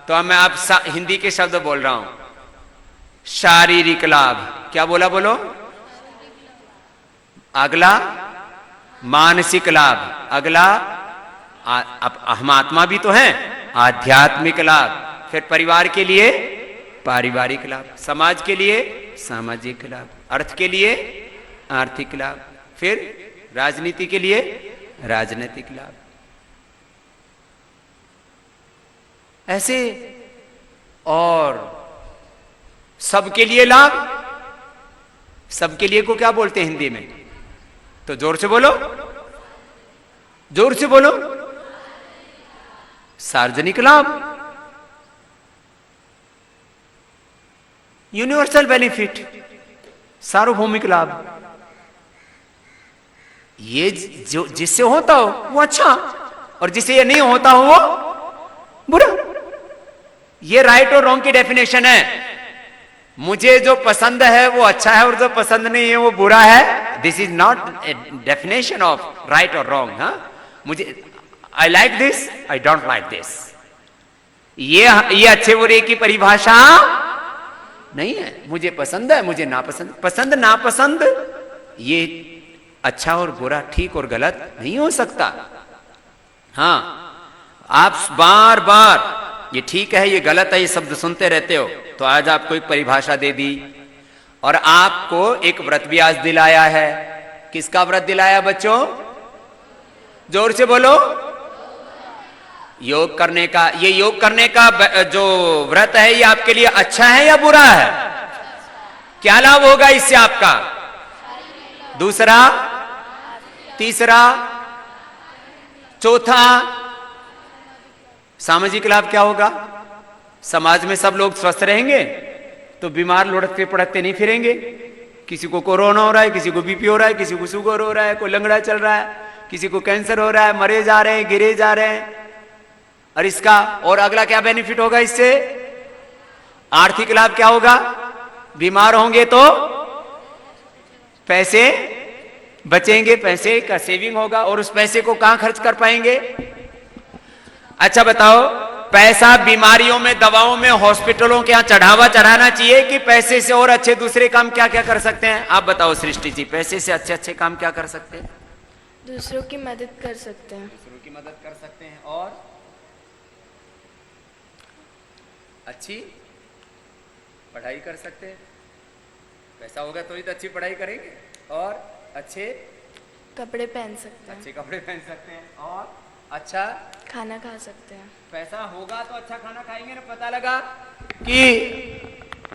तो अब मैं आप हिंदी के शब्द बोल रहा हूं। शारीरिक लाभ, क्या बोला बोलो? अगला मानसिक लाभ, अगला हम आत्मा भी तो हैं, आध्यात्मिक लाभ। फिर परिवार के लिए पारिवारिक लाभ, समाज के लिए सामाजिक लाभ, अर्थ के लिए आर्थिक लाभ, फिर राजनीति के लिए राजनीतिक लाभ। ऐसे और सबके लिए लाभ। सबके लिए को क्या बोलते हैं हिंदी में? तो जोर से बोलो, जोर से बोलो। सार्वजनिक लाभ, यूनिवर्सल बेनिफिट, सार्वभौमिक लाभ। ये जो जिससे होता हो वो अच्छा, और जिससे ये नहीं होता हो वो बुरा। ये राइट और रॉन्ग की डेफिनेशन है। मुझे जो पसंद है वो अच्छा है और जो पसंद नहीं है वो बुरा है। This is not definition of right और रॉन्ग। हाँ, मुझे I like this, I don't like this, ये अच्छे बुरे की परिभाषा नहीं है। मुझे पसंद है, मुझे नापसंद, पसंद नापसंद ये अच्छा और बुरा, ठीक और गलत नहीं हो सकता। हाँ, आप बार बार ये ठीक है, ये गलत है, ये शब्द सुनते रहते हो, तो आज आपको एक परिभाषा दे दी और आपको एक व्रत भी आज दिलाया है। किसका व्रत दिलाया बच्चों? जोर से बोलो। योग करने का। ये योग करने का जो व्रत है ये आपके लिए अच्छा है या बुरा है? क्या लाभ होगा इससे आपका? दूसरा, तीसरा, चौथा, सामाजिक लाभ क्या होगा? समाज में सब लोग स्वस्थ रहेंगे तो बीमार लुढ़कते पड़कते नहीं फिरेंगे। किसी को कोरोना हो रहा है, किसी को बीपी हो रहा है, किसी को शुगर हो रहा है, कोई लंगड़ा चल रहा है, किसी को कैंसर हो रहा है, मरे जा रहे हैं, गिरे जा रहे हैं। और इसका और अगला क्या बेनिफिट होगा इससे? आर्थिक लाभ क्या होगा? बीमार होंगे तो पैसे बचेंगे, पैसे का सेविंग होगा और उस पैसे को कहां खर्च कर पाएंगे? अच्छा बताओ, पैसा बीमारियों में, दवाओं में, हॉस्पिटलों के यहां चढ़ावा चढ़ाना चाहिए कि पैसे से और अच्छे दूसरे काम क्या क्या कर सकते हैं? आप बताओ सृष्टि जी, पैसे से अच्छे अच्छे काम क्या कर सकते हैं? दूसरों की मदद कर सकते हैं। दूसरों की मदद कर सकते हैं और अच्छी पढ़ाई कर सकते हैं। पैसा होगा तो ही तो अच्छी पढ़ाई करेंगे और अच्छे कपड़े पहन सकते हैं। अच्छे कपड़े पहन सकते हैं और अच्छा खाना खा सकते हैं। पैसा होगा तो अच्छा खाना खाएंगे ना। पता लगा कि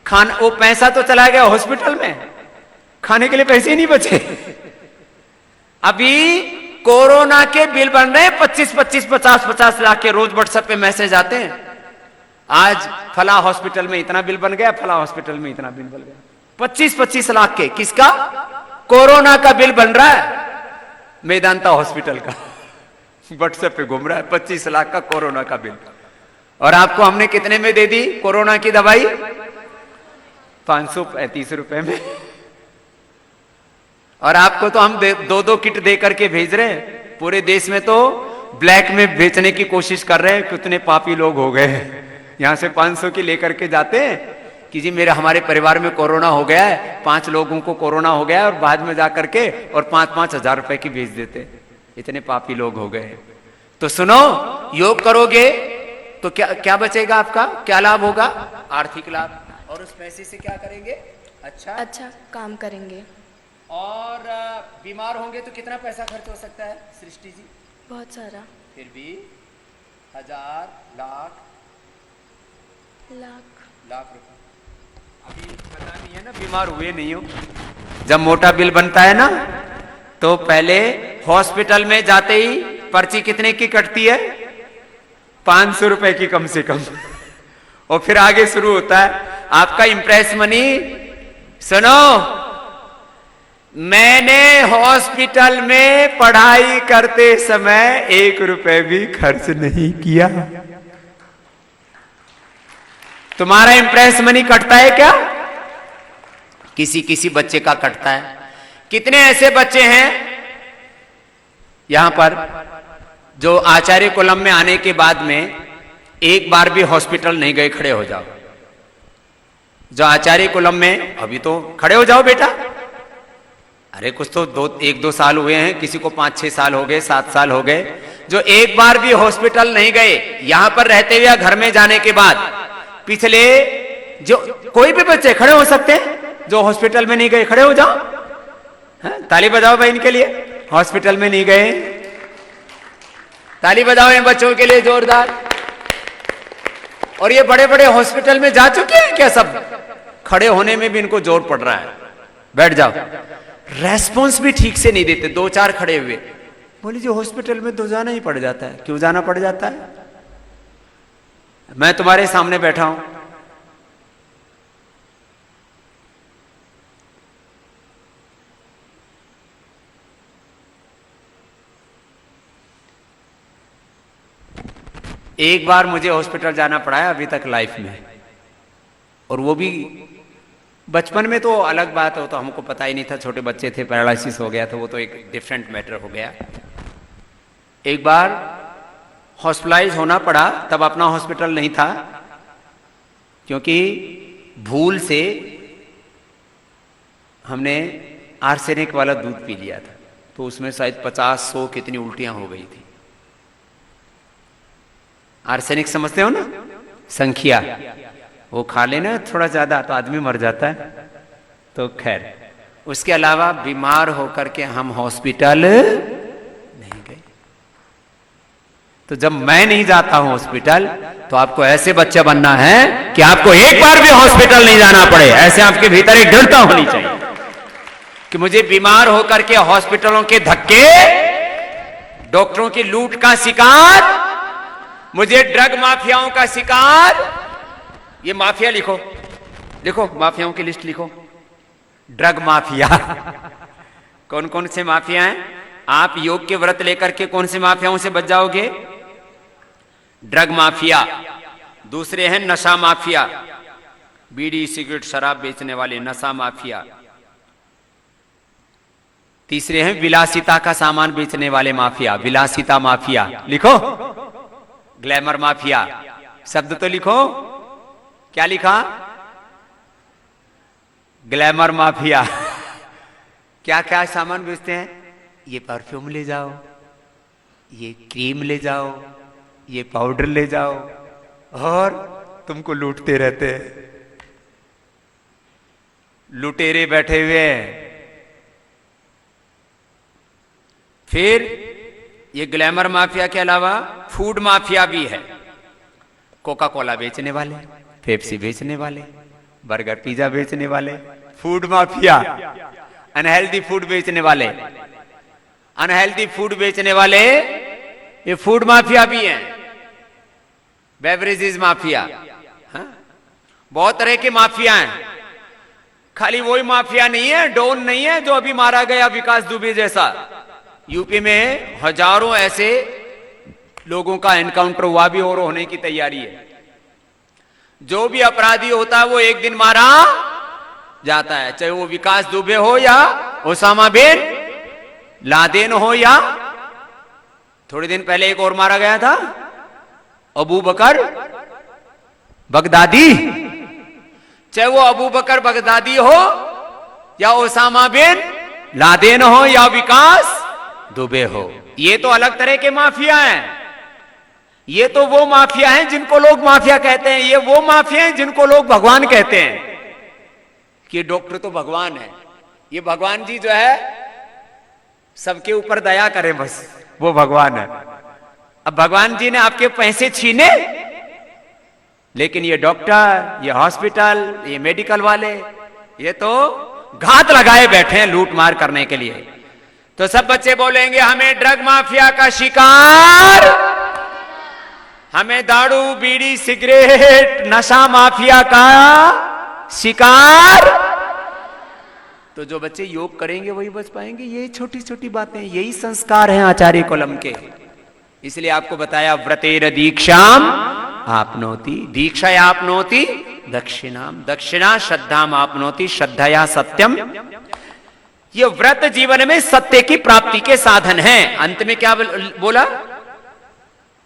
खाना, वो पैसा तो चला गया हॉस्पिटल में, खाने के लिए पैसे ही नहीं बचे। अभी कोरोना के बिल बन रहे हैं 25-25, 50-50 लाख के, रोज व्हाट्सएप पे मैसेज आते हैं। आज फला हॉस्पिटल में इतना बिल बन गया, फला हॉस्पिटल में इतना बिल बन गया। 25-25 लाख के, किसका? कोरोना का बिल बन रहा है मेदांता हॉस्पिटल का। व्हाट्सएप पे घूम रहा है 25 लाख का कोरोना का बिल। और आपको हमने कितने में दे दी कोरोना की दवाई? 535 रुपए में। और आपको तो हम 2-2 किट दे करके भेज रहे हैं। पूरे देश में तो ब्लैक में बेचने की कोशिश कर रहे हैं। कितने पापी लोग हो गए हैं, यहां से 500 की लेकर के जाते हैं कि जी हमारे परिवार में कोरोना हो गया है, 5 लोगों को कोरोना हो गया है, और बाद में जाकर के और 5-5 हजार रुपए की भेज देते। इतने पापी लोग हो गए। तो सुनो, योग करोगे तो क्या क्या बचेगा आपका? क्या लाभ होगा? आर्थिक लाभ। और उस पैसे से क्या करेंगे? अच्छा काम करेंगे। और बीमार होंगे तो कितना पैसा खर्च हो सकता है सृष्टि जी? बहुत सारा। फिर भी 1000, लाख लाख रुपए। अभी पता नहीं है ना, बीमार हुए नहीं हो, जब मोटा बिल बनता है ना, तो पहले हॉस्पिटल में जाते ही पर्ची कितने की कटती है? 500 रुपए की कम से कम। और फिर आगे शुरू होता है आपका इम्प्रेस मनी। सुनो, मैंने हॉस्पिटल में पढ़ाई करते समय 1 रुपए भी खर्च नहीं किया। तुम्हारा इम्प्रेस मनी कटता है क्या? किसी किसी बच्चे का कटता है। कितने ऐसे बच्चे हैं यहां पर जो आचार्य कुलम में आने के बाद में एक बार भी हॉस्पिटल नहीं गए? खड़े हो जाओ। जो आचार्य कुलम में, अभी तो खड़े हो जाओ बेटा। अरे कुछ तो 1-2 साल हुए हैं, किसी को 5-6 साल हो गए, 7 साल हो गए, जो एक बार भी हॉस्पिटल नहीं गए। यहां पर रहते हुए या घर में जाने के बाद पिछले, जो कोई भी बच्चे खड़े हो सकते हैं जो हॉस्पिटल में नहीं गए, खड़े हो जाओ। ताली बजाओ भाई इनके लिए, हॉस्पिटल में नहीं गए। ताली बजाओ इन बच्चों के लिए जोरदार। और ये बड़े बड़े हॉस्पिटल में जा चुके हैं क्या सब? खड़े होने में भी इनको जोर पड़ रहा है। बैठ जाओ। रेस्पॉन्स भी ठीक से नहीं देते। 2-4 खड़े हुए, बोले जी हॉस्पिटल में तो जाना ही पड़ जाता है। क्यों जाना पड़ जाता है? मैं तुम्हारे सामने बैठा हूं, एक बार मुझे हॉस्पिटल जाना पड़ा है अभी तक लाइफ में, और वो भी बचपन में। तो अलग बात हो, तो हमको पता ही नहीं था, छोटे बच्चे थे, पैरालिसिस हो गया था, वो तो एक डिफरेंट मैटर हो गया। एक बार हॉस्पिटलाइज होना पड़ा, तब अपना हॉस्पिटल नहीं था, क्योंकि भूल से हमने आर्सेनिक वाला दूध पी लिया था, तो उसमें शायद 50-100 कितनी उल्टियां हो गई थी। आर्सेनिक समझते हो ना, संख्या, वो खा लेना थोड़ा ज्यादा तो आदमी मर जाता है। तो खैर, उसके अलावा बीमार होकर के हम हॉस्पिटल नहीं गए। तो जब मैं नहीं जाता हूं हॉस्पिटल, तो आपको ऐसे बच्चा बनना है कि आपको एक बार भी हॉस्पिटल नहीं जाना पड़े। ऐसे आपके भीतर एक दृढ़ता होनी चाहिए कि मुझे बीमार होकर के हॉस्पिटलों के धक्के, डॉक्टरों की लूट का शिकार, मुझे ड्रग माफियाओं का शिकार। ये माफिया लिखो, लिखो माफियाओं की लिस्ट लिखो। ड्रग माफिया कौन कौन से माफिया हैं? आप योग के व्रत लेकर के कौन से माफियाओं से बच जाओगे? Drug mafia. दूसरे हैं नशा माफिया, बीड़ी सिगरेट शराब बेचने वाले, नशा माफिया। तीसरे हैं विलासिता का सामान बेचने वाले माफिया, विलासिता माफिया। लिखो। ग्लैमर माफिया, शब्द तो लिखो। क्या लिखा? Glamour mafia. क्या क्या सामान बेचते हैं? ये परफ्यूम ले जाओ, ये क्रीम ले जाओ, ये पाउडर ले जाओ, और तुमको लूटते रहते हैं। लुटेरे बैठे हुए हैं। फिर ये ग्लैमर माफिया के अलावा फूड माफिया भी है। कोका कोला बेचने वाले, पेप्सी बेचने वाले, बर्गर पिज्जा बेचने वाले, फूड माफिया। अनहेल्दी फूड बेचने वाले, अनहेल्दी फूड बेचने वाले, ये फूड माफिया भी हैं। बेवरेजेस माफिया, हाँ? बहुत तरह के माफिया हैं। खाली वही माफिया नहीं है, डॉन नहीं है जो अभी मारा गया विकास दुबे जैसा। यूपी में हजारों ऐसे लोगों का एनकाउंटर हुआ भी और होने की तैयारी है। जो भी अपराधी होता है वो एक दिन मारा जाता है, चाहे वो विकास दुबे हो या ओसामा बिन लादेन हो, या थोड़े दिन पहले एक और मारा गया था, अबू बकर बगदादी। चाहे वो अबू बकर बगदादी हो या ओसामा बिन लादेन हो या विकास दुबे हो, ये तो अलग तरह के माफिया हैं। ये तो वो माफिया हैं जिनको लोग माफिया कहते हैं। ये वो माफिया हैं जिनको लोग भगवान कहते हैं कि डॉक्टर तो भगवान है। ये भगवान जी जो है सबके ऊपर दया करें, बस वो भगवान है। अब भगवान जी ने आपके पैसे छीने, लेकिन ये डॉक्टर, ये हॉस्पिटल, ये मेडिकल वाले, ये तो घात लगाए बैठे हैं लूट मार करने के लिए। तो सब बच्चे बोलेंगे हमें ड्रग माफिया का शिकार, हमें दारू बीड़ी सिगरेट नशा माफिया का शिकार। तो जो बच्चे योग करेंगे वही बच पाएंगे। यही छोटी छोटी बातें, यही संस्कार हैं आचार्य कलम के। इसलिए आपको बताया व्रतेर दीक्षाम आपनोति, दीक्षाया आपनोति दक्षिणाम, दक्षिणा श्रद्धाम आपनोति, श्रद्धया सत्यम। ये व्रत जीवन में सत्य की प्राप्ति के साधन हैं। अंत में क्या बोला?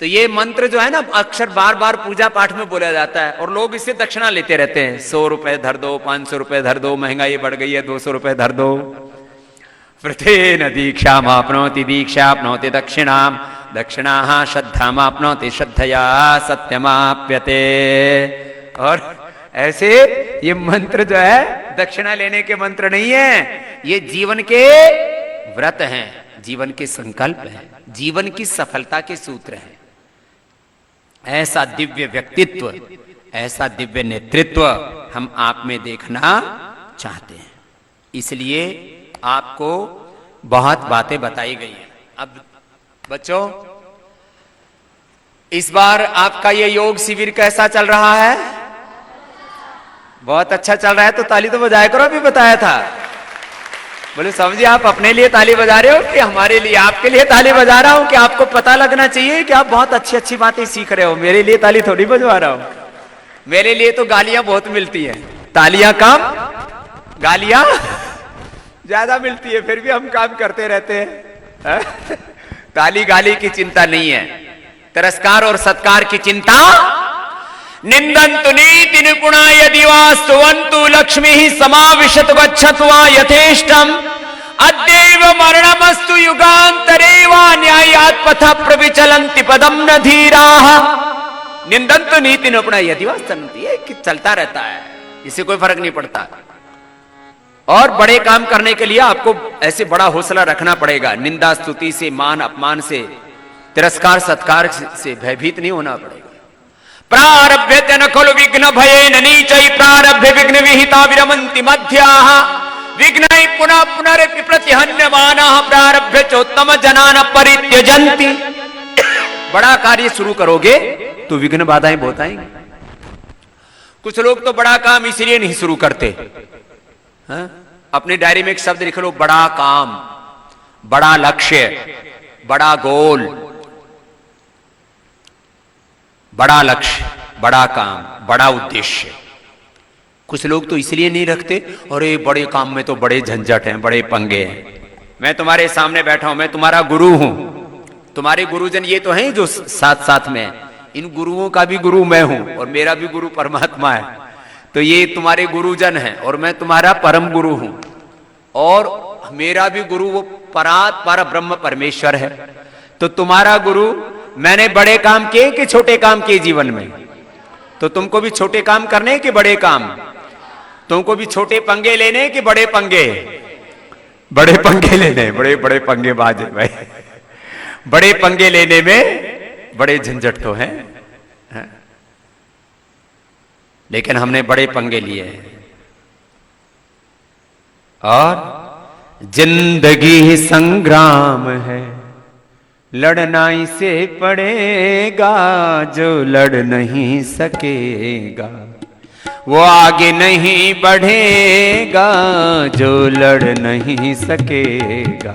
तो ये मंत्र जो है ना अक्सर बार बार पूजा पाठ में बोला जाता है और लोग इससे दक्षिणा लेते रहते हैं। 100 रुपए धर दो, 500 रुपए धर दो, महंगाई बढ़ गई है 200 रुपए धर दो। व्रतेन दीक्षाम आपनोति, दीक्षा आपनोति दक्षिणाम, दक्षिणा श्रद्धामाप्नोति, श्रद्धया सत्यमाप्यते। और ऐसे ये मंत्र जो है दक्षिणा लेने के मंत्र नहीं है, ये जीवन के व्रत हैं, जीवन के संकल्प हैं, जीवन की सफलता के सूत्र हैं। ऐसा दिव्य व्यक्तित्व, ऐसा दिव्य नेतृत्व हम आप में देखना चाहते हैं। इसलिए आपको बहुत बातें बताई गई हैं। अब बच्चों, इस बार आपका ये योग शिविर कैसा चल रहा है? बहुत अच्छा चल रहा है, तो ताली तो बजाया करो। अभी बताया था, बोले समझिए आप अपने लिए ताली बजा रहे हो कि हमारे लिए? आपके लिए ताली बजा रहा हूं कि आपको पता लगना चाहिए कि आप बहुत अच्छी अच्छी बातें सीख रहे हो। मेरे लिए ताली थोड़ी बजवा रहा हूं। मेरे लिए तो गालियां बहुत मिलती हैं, तालियां कम, गालियां ज्यादा मिलती है, फिर भी हम काम करते रहते हैं। ताली गाली की चिंता नहीं है, तिरस्कार और सत्कार की चिंता। निंदन्तु नीति निपुणा यदि वा स्तुवन्तु लक्ष्मी समाविशत गच्छतु वा यथेष्टम अद्यैव मरणमस्तु युगान्तरे वा न्यायात् पथः प्रविचलन्ति पदम न धीराः। निंदन्तु नीति निपुणा यदि वा स्तुवन्ति, ये चलता रहता है, इससे कोई फर्क नहीं पड़ता। और बड़े काम करने के लिए आपको ऐसे बड़ा हौसला रखना पड़ेगा। निंदा स्तुति से, मान अपमान से, तिरस्कार सत्कार से भयभीत नहीं होना पड़ेगा। प्रारभ्यते न खलु विघ्न भयेन नीचै प्रारभ्य विघ्न विहिता विरमन्ति मध्याः विघ्नै पुनः पुनरपि प्रतिहन्यमानाः प्रारभ्य चोत्तम जनान परित्यजन्ति। बड़ा कार्य शुरू करोगे तो विघ्न बाधाएं बहुत आएंगी। कुछ लोग तो बड़ा काम इसलिए नहीं शुरू करते। हाँ? अपनी डायरी में एक शब्द लिख लो, बड़ा काम, बड़ा लक्ष्य, बड़ा गोल। बड़ा लक्ष्य, बड़ा काम, बड़ा उद्देश्य। कुछ लोग तो इसलिए नहीं रखते, अरे बड़े काम में तो बड़े झंझट हैं, बड़े पंगे हैं। मैं तुम्हारे सामने बैठा हूं, मैं तुम्हारा गुरु हूं, तुम्हारे गुरुजन ये तो हैं जो साथ साथ में हैं। इन गुरुओं का भी गुरु मैं हूं और मेरा भी गुरु परमात्मा है। तो ये तुम्हारे गुरुजन हैं और मैं तुम्हारा परम गुरु हूं, और मेरा भी गुरु वो पर ब्रह्म परमेश्वर है। तो तुम्हारा गुरु, मैंने बड़े काम किए कि छोटे काम किए जीवन में? तो तुमको भी छोटे काम करने कि बड़े काम? तुमको भी छोटे पंगे लेने कि बड़े पंगे? बड़े पंगे लेने, बड़े बड़े पंगे बाज भाई। बड़े पंगे लेने में बड़े झंझट तो हैं, लेकिन हमने बड़े पंगे लिए हैं। और जिंदगी संग्राम है, लड़ना इसे पड़ेगा, जो लड़ नहीं सकेगा वो आगे नहीं बढ़ेगा, जो लड़ नहीं सकेगा।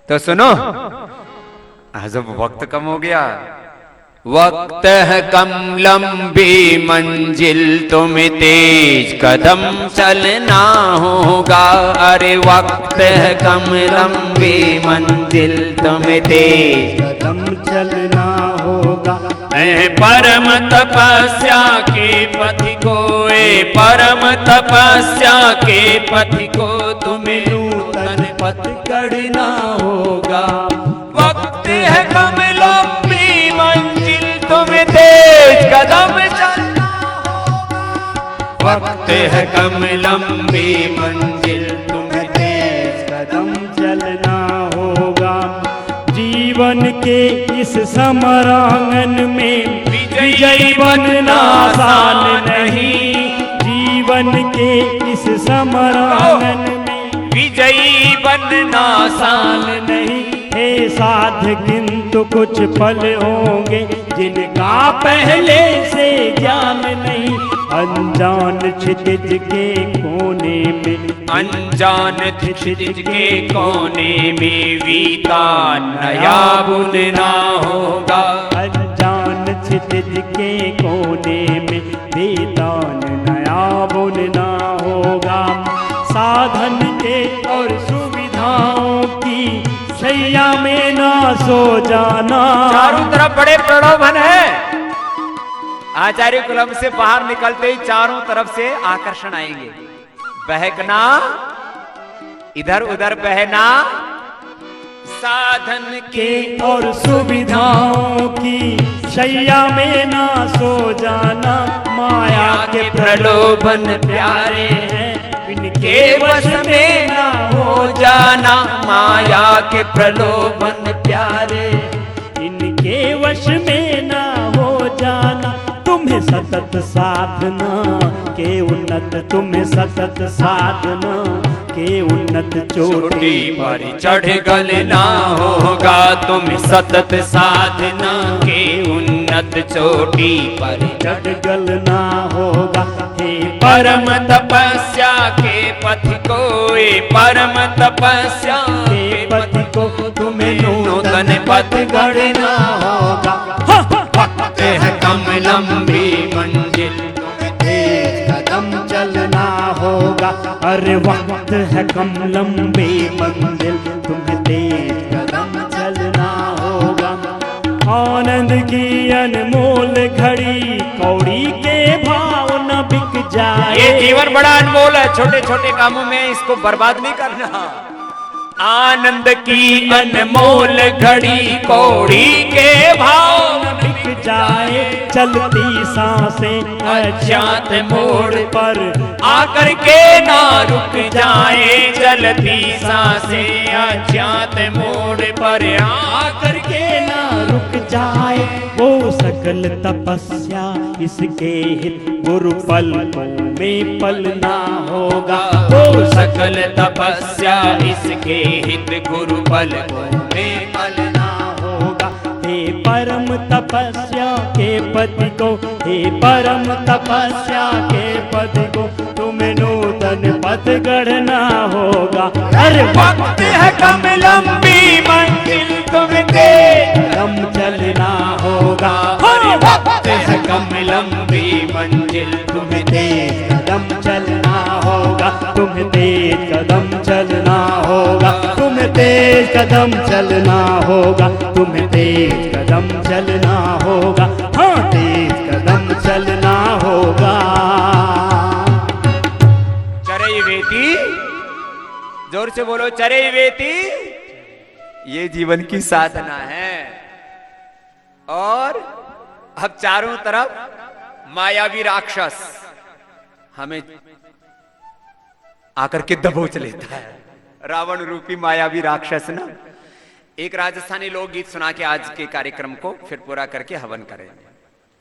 तो सुनो, आज अब वक्त कम हो गया। वक्त है कम लंबी मंजिल, तुम्हें तेज कदम चलना होगा। अरे वक्त है कम लंबी मंजिल, तुम्हें तेज कदम चलना होगा। परम तपस्या के पथि को, परम तपस्या के पथि को तुम्हें नूतन पथ गढ़ना होगा। वक्त है कम लंबी मंजिल, तुम्हें तेज कदम चलना होगा। वक्त है कम लंबी मंजिल, तुम्हें तेज कदम चलना होगा। जीवन के इस समरांगन में विजयी बनना आसान नहीं। जीवन बन के इस समरांगन में विजयी बनना आसान नहीं है साध, किंतु कुछ पल होंगे जिनका पहले से ज्ञान नहीं। अनजान क्षितिज के कोने में, अनजान क्षितिज के कोने में वीता नया बुनना होगा। अनजान क्षितिज के कोने में वेदान नया बुनना होगा। साधन के और सुविधाओं की शैया में ना सो जाना। चारों तरफ बड़े प्रलोभन है। आचार्य कुलम से बाहर निकलते ही चारों तरफ से आकर्षण आएंगे। बहकना, इधर उधर बहना, साधन के और सुविधाओं की शैया में ना सो जाना। माया के प्रलोभन प्यारे हैं, इनके वश में ना हो जाना। माया के प्रलोभन प्यारे, इनके वश में ना हो जाना। तुम्हें सतत साधना के उन्नत, तुम्हें सतत साधना के उन्नत चोटी पर चढ़ गलना होगा। तुम सतत साधना के उन्नत चोटी पर चढ़ गलना होगा। हे परम तपस्या के पथ को, परम तपस्या के पति को तुम्हें नूतन पथ गढ़ना होगा। वक्त है कम लंबी मंजिल, तेज कदम चलना होगा। अरे वक्त है कम लंबी मंजिल, तुम्हें तेज कदम चलना होगा। आनंद की अनमोल घड़ी कौड़ी के भाव न बिक जाए। ये जीवन बड़ा अनमोल है, छोटे छोटे कामों में इसको बर्बाद नहीं करना। आनंद की अनमोल घड़ी कौड़ी के भाव न बिक जाए। चलती सांसें अज्ञात मोड़ पर आकर के ना रुक जाए। चलती सांसें अज्ञात मोड़ पर आकर के ना रुक जाए। वो सकल तपस्या इसके हित गुरु पलकों में पलना होगा। वो सकल तपस्या इसके हित गुरु पलकों में पलना होगा। हे परम तपस्या के पति को, हे परम तपस्या के पति को तुम्हें नूतन पथ गढ़ना होगा। अरे वक्त है कम लंबी मंजिल, तुम्हें कदम चलना होगा। अरे वक्त है कम लंबी मंजिल, तुम्हें तेज कदम चलना होगा। तुम्हें तेज कदम चलना होगा। तुम्हें तेज कदम चलना होगा। तुम्हें तेज कदम चलना होगा। हाँ, तेज कदम चलना होगा। चरई वेती, जोर से बोलो, चरई वेती। ये जीवन की साधना है। और अब चारों तरफ मायावी राक्षस हमें आकर के दबोच लेता है। रावण रूपी मायावी राक्षस ना। एक राजस्थानी लोकगीत सुना के आज के कार्यक्रम को फिर पूरा करके हवन करें।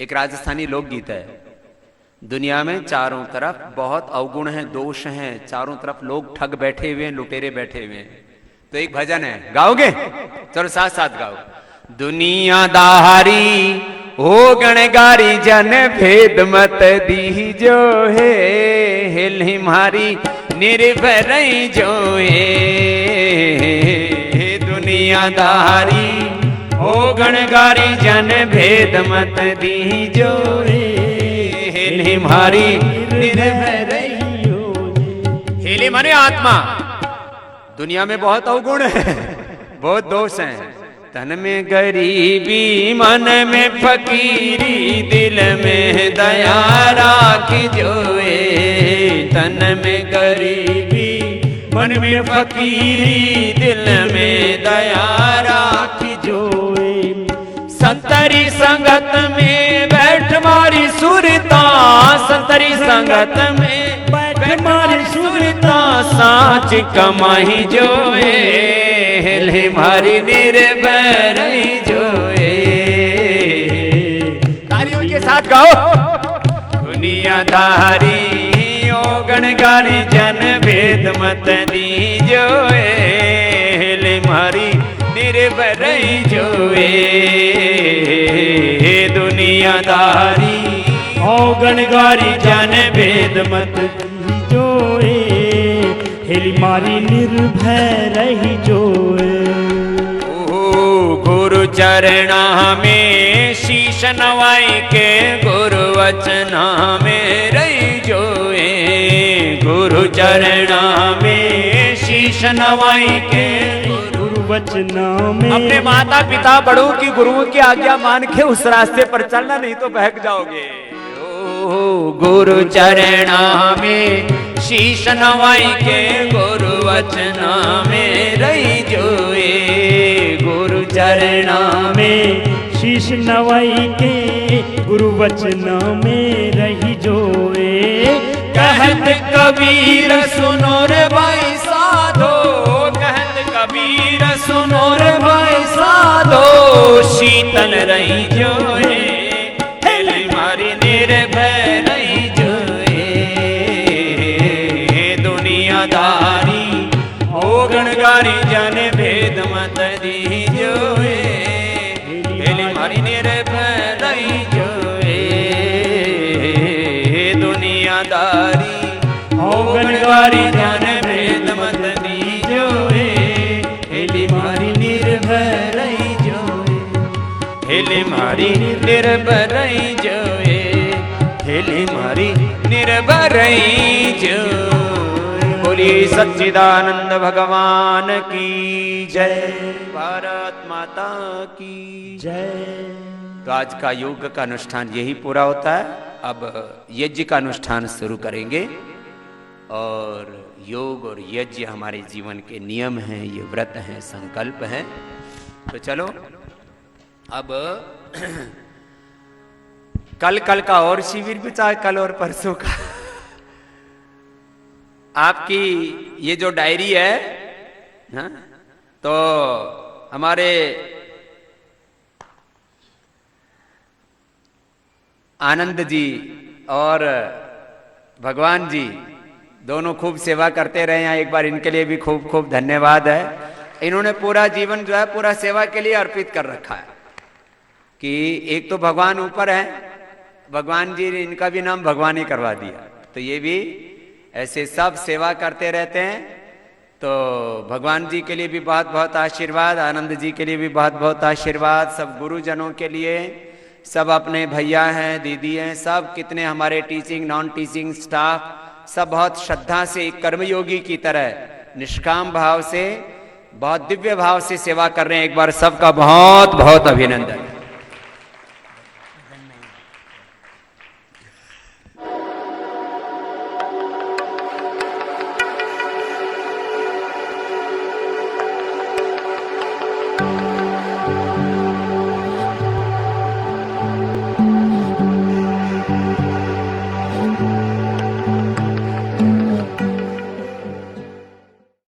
एक राजस्थानी लोकगीत है। दुनिया में चारों तरफ बहुत अवगुण हैं, दोष हैं, चारों तरफ लोग ठग बैठे हुए हैं, लुटेरे बैठे हुए हैं। तो एक भजन है, गाओगे? चलो साथ साथ गाओ। दुनियादारी हो गणगारी जन भेद मत दी जो है, हिल हिमारी निर्भर जो है। दुनियादारी हो गणगारी जन भेद मत दी जो है, हिल हिमारी निर्भर। हिली माने आत्मा। दुनिया में बहुत अवगुण है, बहुत दोष हैं। तन में गरीबी, मन में फकीरी, दिल में दया राख जोए। तन में गरीबी, मन में फकीरी, दिल में दया राख जोए। संतरी संगत में बैठ मारी सुरता, संतरी संगत में बैठ मारी सुरता, साच कमाई जोए, हिल मारी निर्भर जोए। तालियों के साथ गाओ। दुनियादारी ओ गणगारी जन भेद मत दीजोए, हेले मारी निर्भर जोए दुनियादारी। ओ गणगारी जन भेद मत जोए, हेली मारी निर्भय रही जोए। गुरु चरणा में शीश नवाई के, गुरु वचना में रही जोए, गुरु चरणा में शीश नवाई के, गुरु वचना में। अपने माता पिता बड़ों की गुरुओं की आज्ञा मान के उस रास्ते पर चलना, नहीं तो बहक जाओगे। ओ गुरु चरणा में शीश नवाई के, गुरु वचना में रही जोए, गुरु चरणा में शीश नवाई के, गुरु वचना में रही जोए। कहत कबीर सुनो रे भाई साधो, कहत कबीर सुनो रे भाई साधो, शीतल रही जोए, हेली मारी निर्भय रही जोए दुनियादारी। ओ गणगारी जन भेद मत दीजोए, हेली मारी निर्भय रही जोए दुनियादारी। ओ गणगारी जन भेद मत दीजोए, हेली मारी निर्भय रही जोए, हेली मारी निर्भय रही जोए, हेली मारी निर्भय रही जोए। बोलिए सच्चिदानंद भगवान की जय, भारत माता की जय। तो आज का योग का अनुष्ठान यही पूरा होता है। अब यज्ञ का अनुष्ठान शुरू करेंगे, और योग और यज्ञ हमारे जीवन के नियम हैं, ये व्रत हैं, संकल्प हैं। तो चलो अब कल का और शिविर भी चाहे कल और परसों का। आपकी ये जो डायरी है, हाँ, तो हमारे आनंद जी और भगवान जी दोनों खूब सेवा करते रहे हैं। एक बार इनके लिए भी खूब खूब धन्यवाद है। इन्होंने पूरा जीवन जो है पूरा सेवा के लिए अर्पित कर रखा है। कि एक तो भगवान ऊपर है, भगवान जी ने इनका भी नाम भगवान ही करवा दिया, तो ये भी ऐसे सब सेवा करते रहते हैं। तो भगवान जी के लिए भी बहुत बहुत आशीर्वाद, आनंद जी के लिए भी बहुत बहुत आशीर्वाद, सब गुरुजनों के लिए, सब अपने भैया हैं, दीदी हैं, सब कितने हमारे टीचिंग नॉन टीचिंग स्टाफ सब बहुत श्रद्धा से एक कर्मयोगी की तरह निष्काम भाव से बहुत दिव्य भाव से सेवा कर रहे हैं। एक बार सबका बहुत बहुत अभिनंदन।